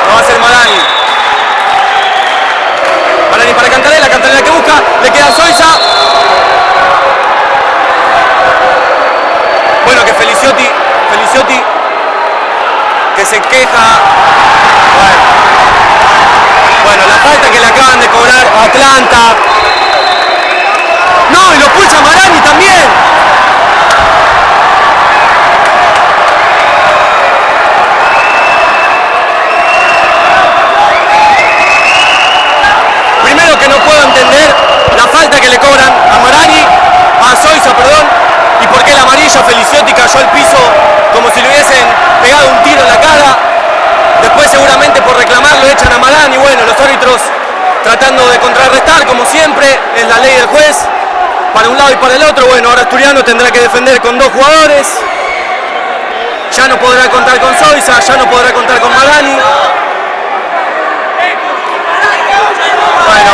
[SPEAKER 1] Lo va a hacer Marani. Marani para Cantarella. Cantarella que busca. Le queda a Zoysa. Bueno, que Feliciotti que se queja. Bueno, la falta que le acaban de cobrar a Atlanta. No, y lo pulsa Marani también. Primero que no puedo entender la falta que le cobran a Marani, a Zoysa, perdón, y por qué la amarilla. Feliciotti cayó al piso como si le hubiesen pegado un tiro en la cara. Después seguramente por reclamarlo echan a Marani. Bueno, los árbitros tratando de contrarrestar como siempre, es la ley del juez. Para un lado y para el otro. Bueno, ahora Asturiano tendrá que defender con 2 jugadores. Ya no podrá contar con Zoysa, ya no podrá contar con Marani. Bueno.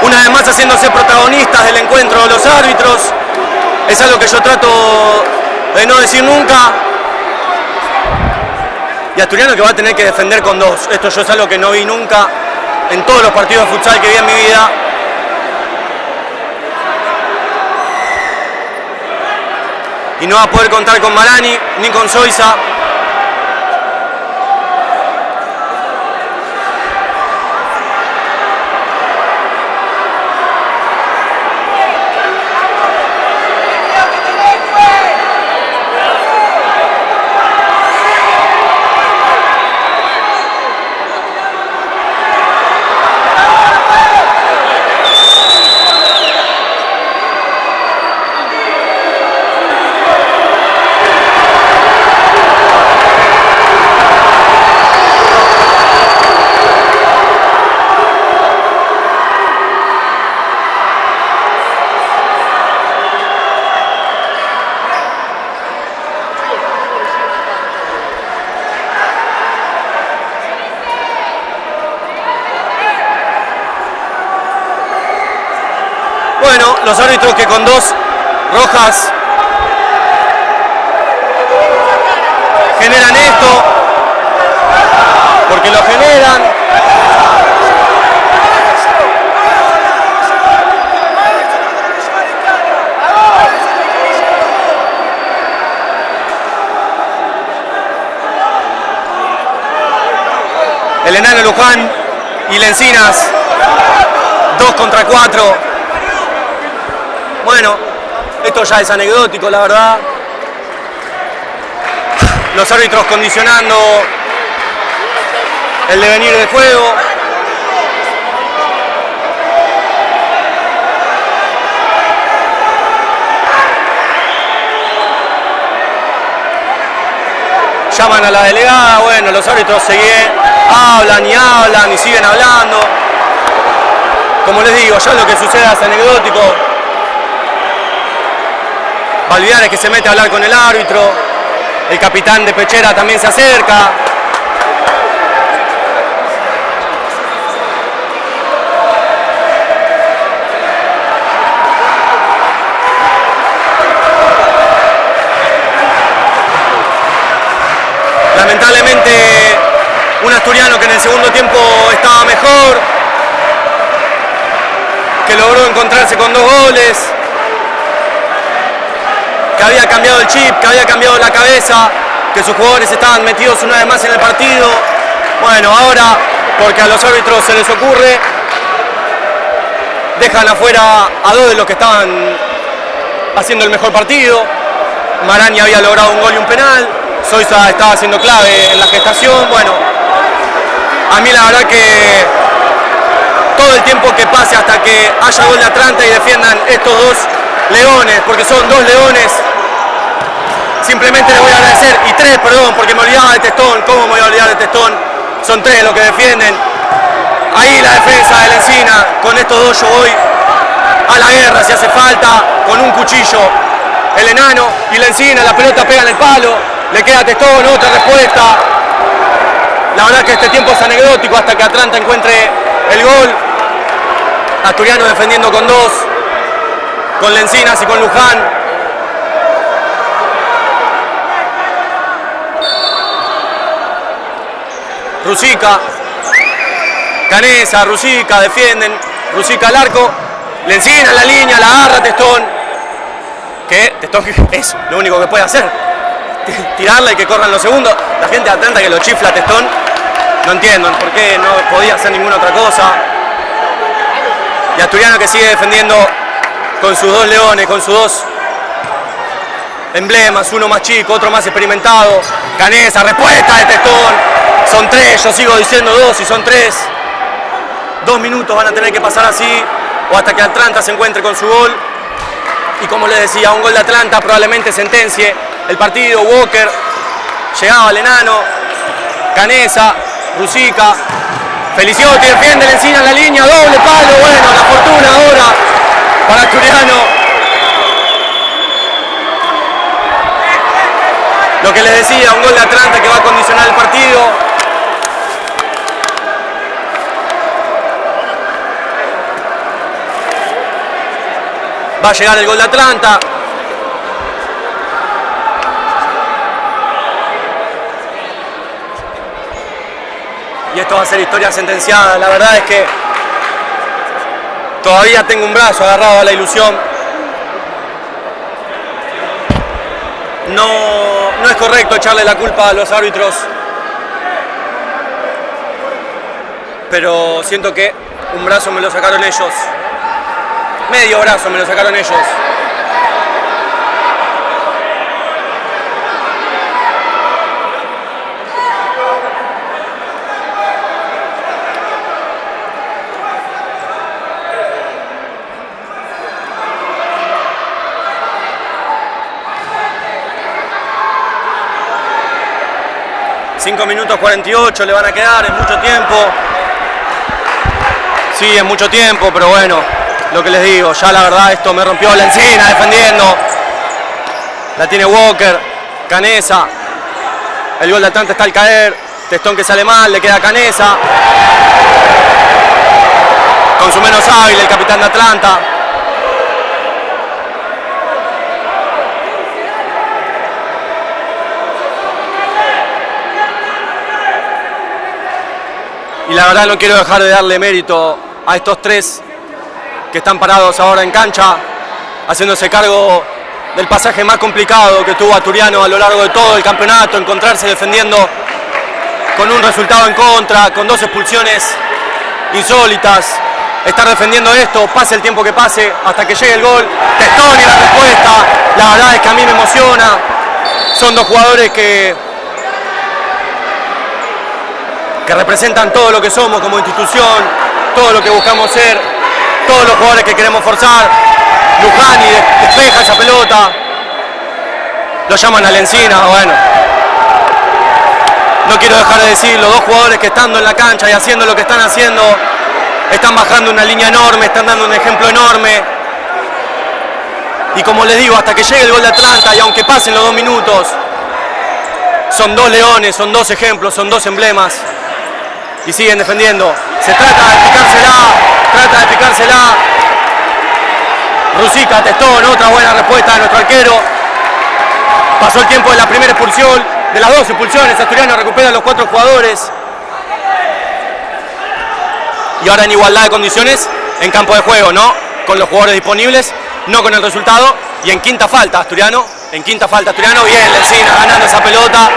[SPEAKER 1] Una vez más haciéndose protagonistas del encuentro los árbitros. Es algo que yo trato de no decir nunca. Y y Asturiano que va a tener que defender con 2. Esto yo es algo que no vi nunca en todos los partidos de futsal que vi en mi vida. Y no va a poder contar con Marani ni con Zoisa. Bueno, los árbitros que con 2 rojas generan esto, porque lo generan. El enano Luján y Lencinas, 2 contra 4. Bueno, esto ya es anecdótico, la verdad. Los árbitros condicionando el devenir del juego. Llaman a la delegada, bueno, los árbitros hablan y siguen hablando. Como les digo, ya lo que sucede es anecdótico. Valviares que se mete a hablar con el árbitro, el capitán de Pechera también se acerca. Lamentablemente un asturiano que en el segundo tiempo estaba mejor, que logró encontrarse con 2 goles, que había cambiado el chip, que había cambiado la cabeza, que sus jugadores estaban metidos una vez más en el partido. Bueno, ahora, porque a los árbitros se les ocurre, dejan afuera a 2 de los que estaban haciendo el mejor partido. Marani había logrado un gol y un penal, Zoisa estaba siendo clave en la gestación. Bueno, a mí la verdad que todo el tiempo que pase hasta que haya gol de Atlanta y defiendan estos 2 leones, porque son 2 leones, simplemente les voy a agradecer, y 3, perdón, porque me olvidaba de Testón. ¿Cómo me voy a olvidar de Testón? Son 3 los que defienden. Ahí la defensa de Lencina, con estos 2 yo voy a la guerra si hace falta, con un cuchillo. El enano y Lencina, la pelota pega en el palo, le queda a Testón, otra respuesta. La verdad que este tiempo es anecdótico hasta que Atlanta encuentre el gol. Asturiano defendiendo con 2, con Lencinas y con Luján. Rusica, Canesa, Rusica, defienden, Rusica al arco, Lencina en la línea, la agarra Testón, que Testón es lo único que puede hacer, tirarla y que corran los segundos. La gente de Atlanta que lo chifla a Testón, no entiendo por qué no podía hacer ninguna otra cosa. Y Asturiano que sigue defendiendo con sus 2 leones, con sus 2 emblemas, uno más chico, otro más experimentado. Canesa, respuesta de Testón. Son 3, yo sigo diciendo 2 y son 3. 2 minutos van a tener que pasar así, o hasta que Atlanta se encuentre con su gol. Y como les decía, un gol de Atlanta probablemente sentencie el partido. Walker, llegaba el enano, Canesa, Rusica, Feliciotti defiende, le encina la línea, doble palo, bueno, la fortuna ahora para Asturiano. Lo que les decía, un gol de Atlanta que va a condicionar el partido. Va a llegar el gol de Atlanta. y esto va a ser historia sentenciada. La verdad es que todavía tengo un brazo agarrado a la ilusión. No es correcto echarle la culpa a los árbitros, pero siento que un brazo me lo sacaron ellos, medio brazo me lo sacaron ellos. $5 minutos 48 le van a quedar, es mucho tiempo. Sí, es mucho tiempo, pero bueno, lo que les digo, ya la verdad esto me rompió la encina defendiendo. La tiene Walker, Canesa. El gol de Atlanta está al caer. Testón que sale mal, le queda a Canesa. Con su menos hábil, el capitán de Atlanta. Y la verdad no quiero dejar de darle mérito a estos tres que están parados ahora en cancha, haciéndose cargo del pasaje más complicado que tuvo Asturiano a lo largo de todo el campeonato, encontrarse defendiendo con un resultado en contra, con 2 expulsiones insólitas, estar defendiendo esto, pase el tiempo que pase, hasta que llegue el gol. Testón y la respuesta, la verdad es que a mí me emociona. Son 2 jugadores que representan todo lo que somos como institución, todo lo que buscamos ser, todos los jugadores que queremos forzar. Lujani despeja esa pelota, lo llaman a la encina, bueno. No quiero dejar de decir, los 2 jugadores que estando en la cancha y haciendo lo que están haciendo, están bajando una línea enorme, están dando un ejemplo enorme. Y como les digo, hasta que llegue el gol de Atlanta, y aunque pasen los 2 minutos, son 2 leones, son 2 ejemplos, son 2 emblemas. Y siguen defendiendo. Se trata de picársela. Rusica, Testón, otra buena respuesta de nuestro arquero. Pasó el tiempo de la primera expulsión, de las 2 expulsiones. Asturiano recupera a los 4 jugadores. Y ahora en igualdad de condiciones en campo de juego, ¿no? Con los jugadores disponibles, no con el resultado. Y en quinta falta, Asturiano. Bien, Lencina ganando esa pelota.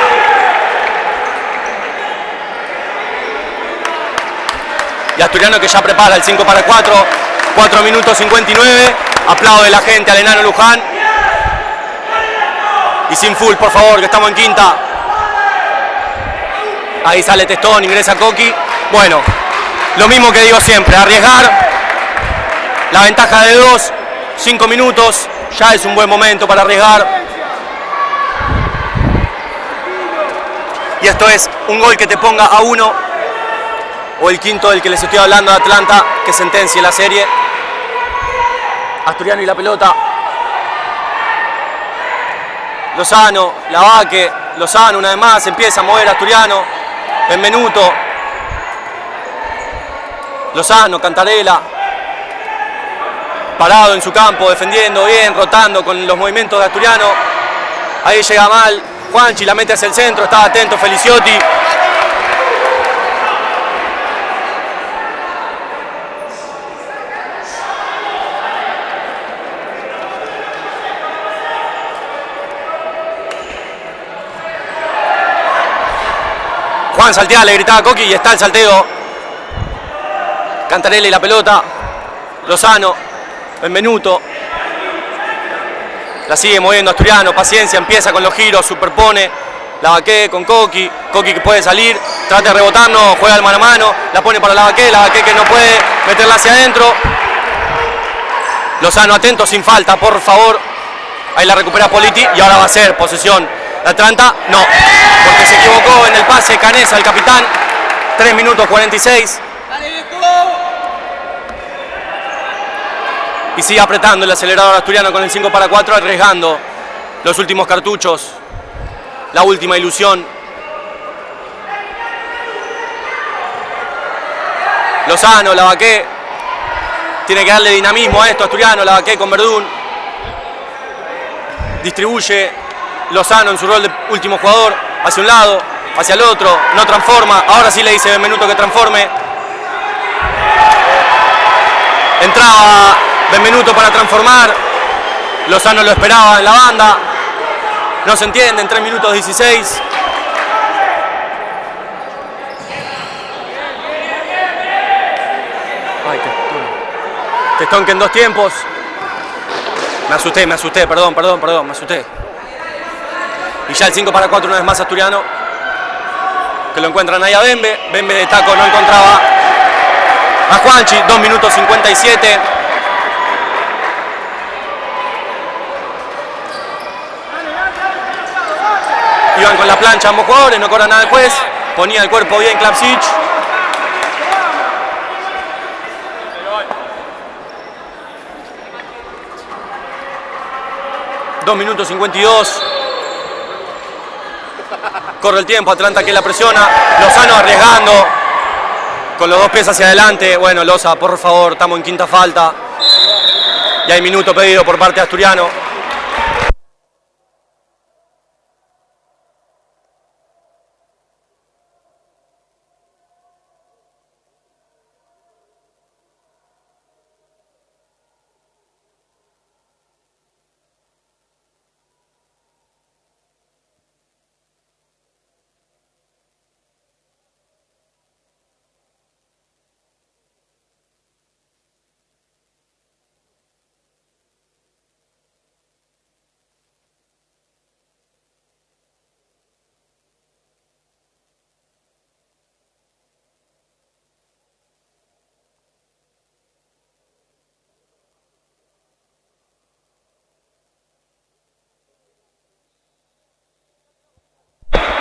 [SPEAKER 1] Y Asturiano que ya prepara el 5 para 4, 4 minutos 59, aplaude la gente al enano Luján. Y sin full, por favor, que estamos en quinta. Ahí sale Testón, ingresa Coqui. Bueno, lo mismo que digo siempre, arriesgar. La ventaja de 2, 5 minutos, ya es un buen momento para arriesgar. Y esto es un gol que te ponga a 1. O el quinto del que les estoy hablando de Atlanta, que sentencie la serie. Asturiano y la pelota. Lozano, Lavaque, Lozano una vez más, empieza a mover Asturiano. Benvenuto. Lozano, Cantarela. Parado en su campo, defendiendo bien, rotando con los movimientos de Asturiano. Ahí llega mal. Juanchi la mete hacia el centro, estaba atento Feliciotti. Juan saltea, le gritaba a Coqui y está el salteo. Cantarelli la pelota. Lozano, Benvenuto. La sigue moviendo Asturiano, paciencia, empieza con los giros, superpone. Lavaque con Coqui, Coqui que puede salir, trata de rebotar, no, juega al mano a mano, la pone para Lavaque que no puede meterla hacia adentro. Lozano atento, sin falta, por favor. Ahí la recupera Politi y ahora va a ser posesión de Atlanta. No, porque se equivocó en el pase Canesa, el capitán. 3 minutos 46. Y sigue apretando el acelerador asturiano con el 5 para 4, arriesgando los últimos cartuchos. La última ilusión. Lozano, Lavaque. Tiene que darle dinamismo a esto, Asturiano, Lavaque con Verdún. Distribuye Lozano en su rol de último jugador hacia un lado. hacia el otro, no transforma, ahora sí le dice Benvenuto que transforme. Entraba Benvenuto para transformar, Lozano lo esperaba en la banda, no se entiende, en 3 minutos 16. Ay, que Stonke en 2 tiempos. Me asusté, perdón, me asusté. Y ya el 5-4 una vez más Asturiano, que lo encuentran ahí a Bembe de taco no encontraba a Juanchi, 2 minutos 57. Iban con la plancha ambos jugadores, no cobra nada el juez, ponía el cuerpo bien Klapsic. Dos minutos 52. Corre el tiempo, Atlanta que la presiona, Lozano arriesgando, con los 2 pies hacia adelante. Bueno, Loza, por favor, estamos en quinta falta. Y hay minuto pedido por parte de Asturiano.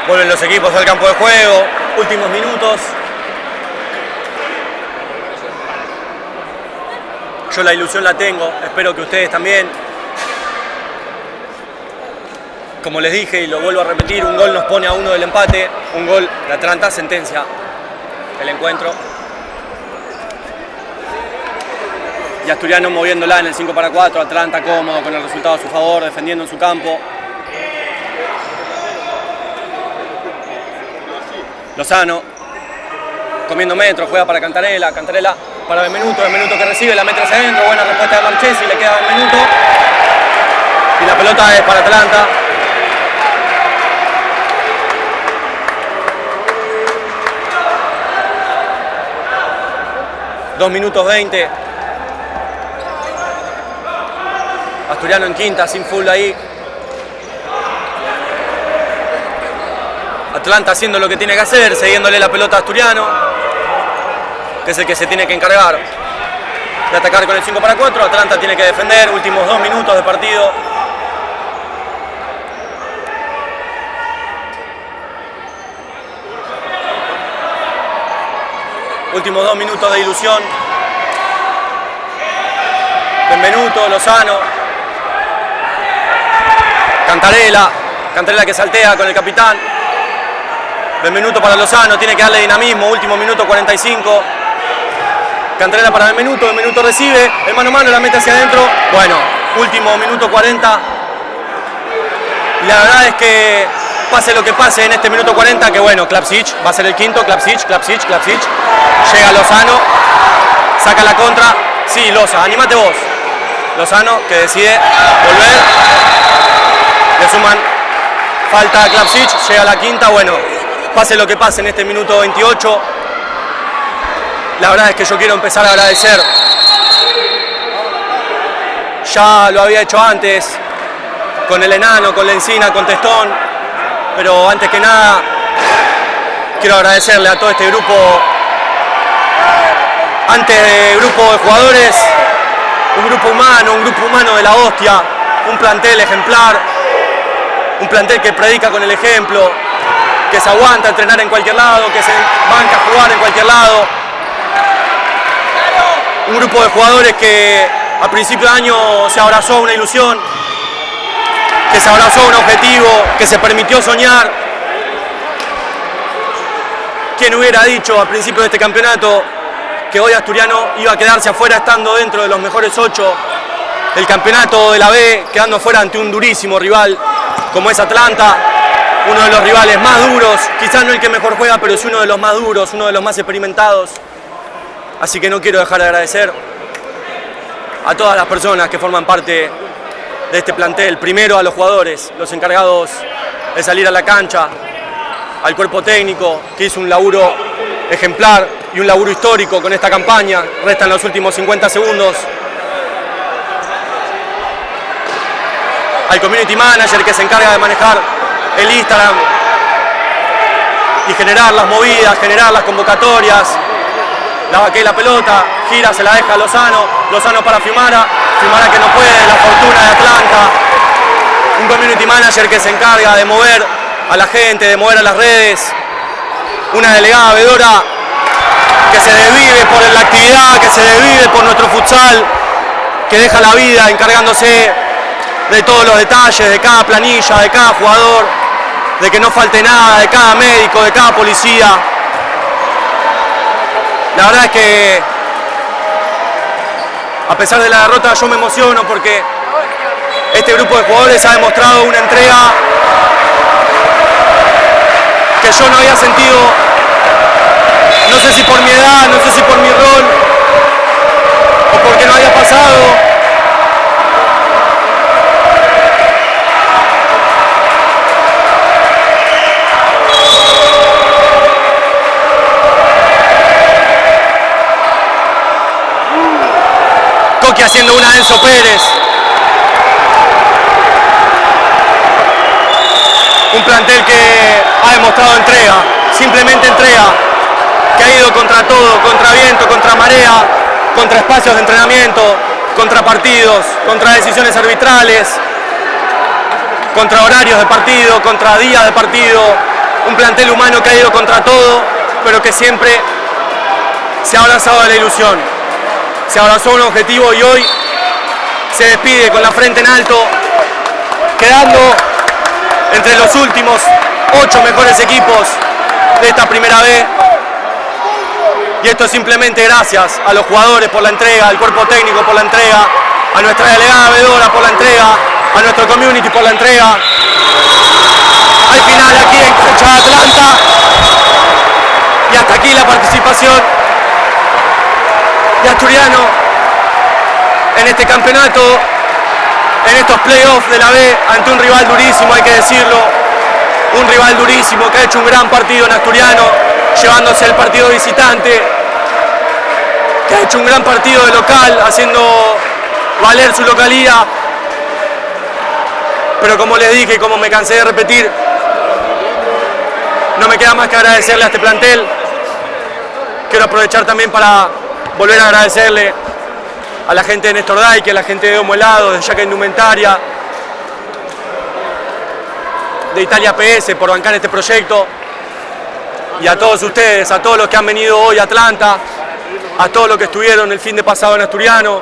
[SPEAKER 1] Vuelven los equipos al campo de juego, últimos minutos. Yo la ilusión la tengo, espero que ustedes también. Como les dije y lo vuelvo a repetir, un gol nos pone a 1 del empate, un gol de Atlanta sentencia el encuentro. Y Asturiano moviéndola en el 5-4, Atlanta cómodo con el resultado a su favor, defendiendo en su campo. Lozano, comiendo metros, juega para Cantarella para Benvenuto que recibe, la mete hacia adentro, buena respuesta de Marchesi, le queda Benvenuto. Y la pelota es para Atlanta. Dos minutos 20. Asturiano en quinta, sin full ahí. Atlanta haciendo lo que tiene que hacer, cediéndole la pelota a Asturiano, que es el que se tiene que encargar de atacar con el 5-4. Atlanta tiene que defender, últimos 2 minutos de partido. Últimos 2 minutos de ilusión. Benvenuto, Lozano. Cantarella que saltea con el capitán. Benvenuto para Lozano, tiene que darle dinamismo, último minuto 45. Cantarella para Benvenuto recibe, el mano a mano la mete hacia adentro. Bueno, último minuto 40. Y la verdad es que pase lo que pase en este minuto 40, que bueno, Klapsic va a ser el quinto, Klapsic. Llega Lozano, saca la contra. Sí, Loza, animate vos. Lozano que decide volver. Le suman falta a Klapsic, llega a la quinta, bueno. Pase lo que pase en este minuto 28, la verdad es que yo quiero empezar a agradecer. Ya lo había hecho antes, con el Enano, con la Encina, con Testón, pero antes que nada quiero agradecerle a todo este grupo, antes de grupo de jugadores, un grupo humano de la hostia, un plantel ejemplar, un plantel que predica con el ejemplo, que se aguanta a entrenar en cualquier lado, que se banca a jugar en cualquier lado. Un grupo de jugadores que a principio de año se abrazó a una ilusión, que se abrazó a un objetivo, que se permitió soñar. ¿Quién hubiera dicho a principio de este campeonato que hoy Asturiano iba a quedarse afuera estando dentro de los mejores 8 del campeonato de la B, quedando fuera ante un durísimo rival como es Atlanta? uno de los rivales más duros, quizás no el que mejor juega, pero es uno de los más duros, uno de los más experimentados. Así que no quiero dejar de agradecer a todas las personas que forman parte de este plantel. Primero a los jugadores, los encargados de salir a la cancha, al cuerpo técnico, que hizo un laburo ejemplar y un laburo histórico con esta campaña. Restan los últimos 50 segundos. Al community manager que se encarga de manejar el Instagram y generar las movidas, generar las convocatorias. La vaquea la pelota, gira, se la deja a Lozano, Lozano para Fiumara, Fiumara que no puede, la fortuna de Atlanta. Un community manager que se encarga de mover a la gente, de mover a las redes. Una delegada vedora que se desvive por la actividad, que se desvive por nuestro futsal, que deja la vida encargándose de todos los detalles, de cada planilla, de cada jugador, de que no falte nada, de cada médico, de cada policía. La verdad es que a pesar de la derrota yo me emociono porque este grupo de jugadores ha demostrado una entrega que yo no había sentido, no sé si por mi edad, no sé si por mi rol o porque no había pasado. Coqui haciendo una Enzo Pérez. Un plantel que ha demostrado entrega, simplemente entrega, que ha ido contra todo, contra viento, contra marea, contra espacios de entrenamiento, contra partidos, contra decisiones arbitrales, contra horarios de partido, contra días de partido. Un plantel humano que ha ido contra todo, pero que siempre se ha abrazado de la ilusión. Se abrazó un objetivo y hoy se despide con la frente en alto, quedando entre los últimos 8 mejores equipos de esta primera B. Y esto es simplemente gracias a los jugadores por la entrega, al cuerpo técnico por la entrega, a nuestra delegada vedora por la entrega, a nuestro community por la entrega. Al final aquí en cancha de Atlanta. Y hasta aquí la participación de Asturiano en este campeonato, en estos playoffs de la B, ante un rival durísimo, hay que decirlo, un rival durísimo que ha hecho un gran partido en Asturiano, llevándose el partido visitante, que ha hecho un gran partido de local, haciendo valer su localía, pero como les dije y como me cansé de repetir, no me queda más que agradecerle a este plantel. Quiero aprovechar también para volver a agradecerle a la gente de Néstor Daike, a la gente de Domo Helado, de Jaca Indumentaria, de Italia PS por bancar este proyecto, y a todos ustedes, a todos los que han venido hoy a Atlanta, a todos los que estuvieron el fin de pasado en Asturiano,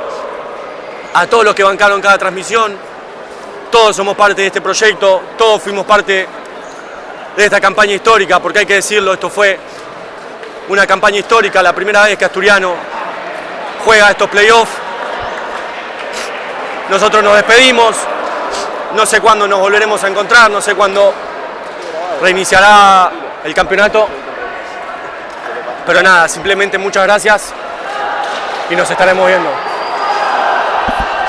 [SPEAKER 1] a todos los que bancaron cada transmisión. Todos somos parte de este proyecto, todos fuimos parte de esta campaña histórica, porque hay que decirlo, esto fue una campaña histórica, la primera vez que Asturiano juega estos playoffs. Nosotros nos despedimos, no sé cuándo nos volveremos a encontrar, no sé cuándo reiniciará el campeonato, pero nada, simplemente muchas gracias y nos estaremos viendo.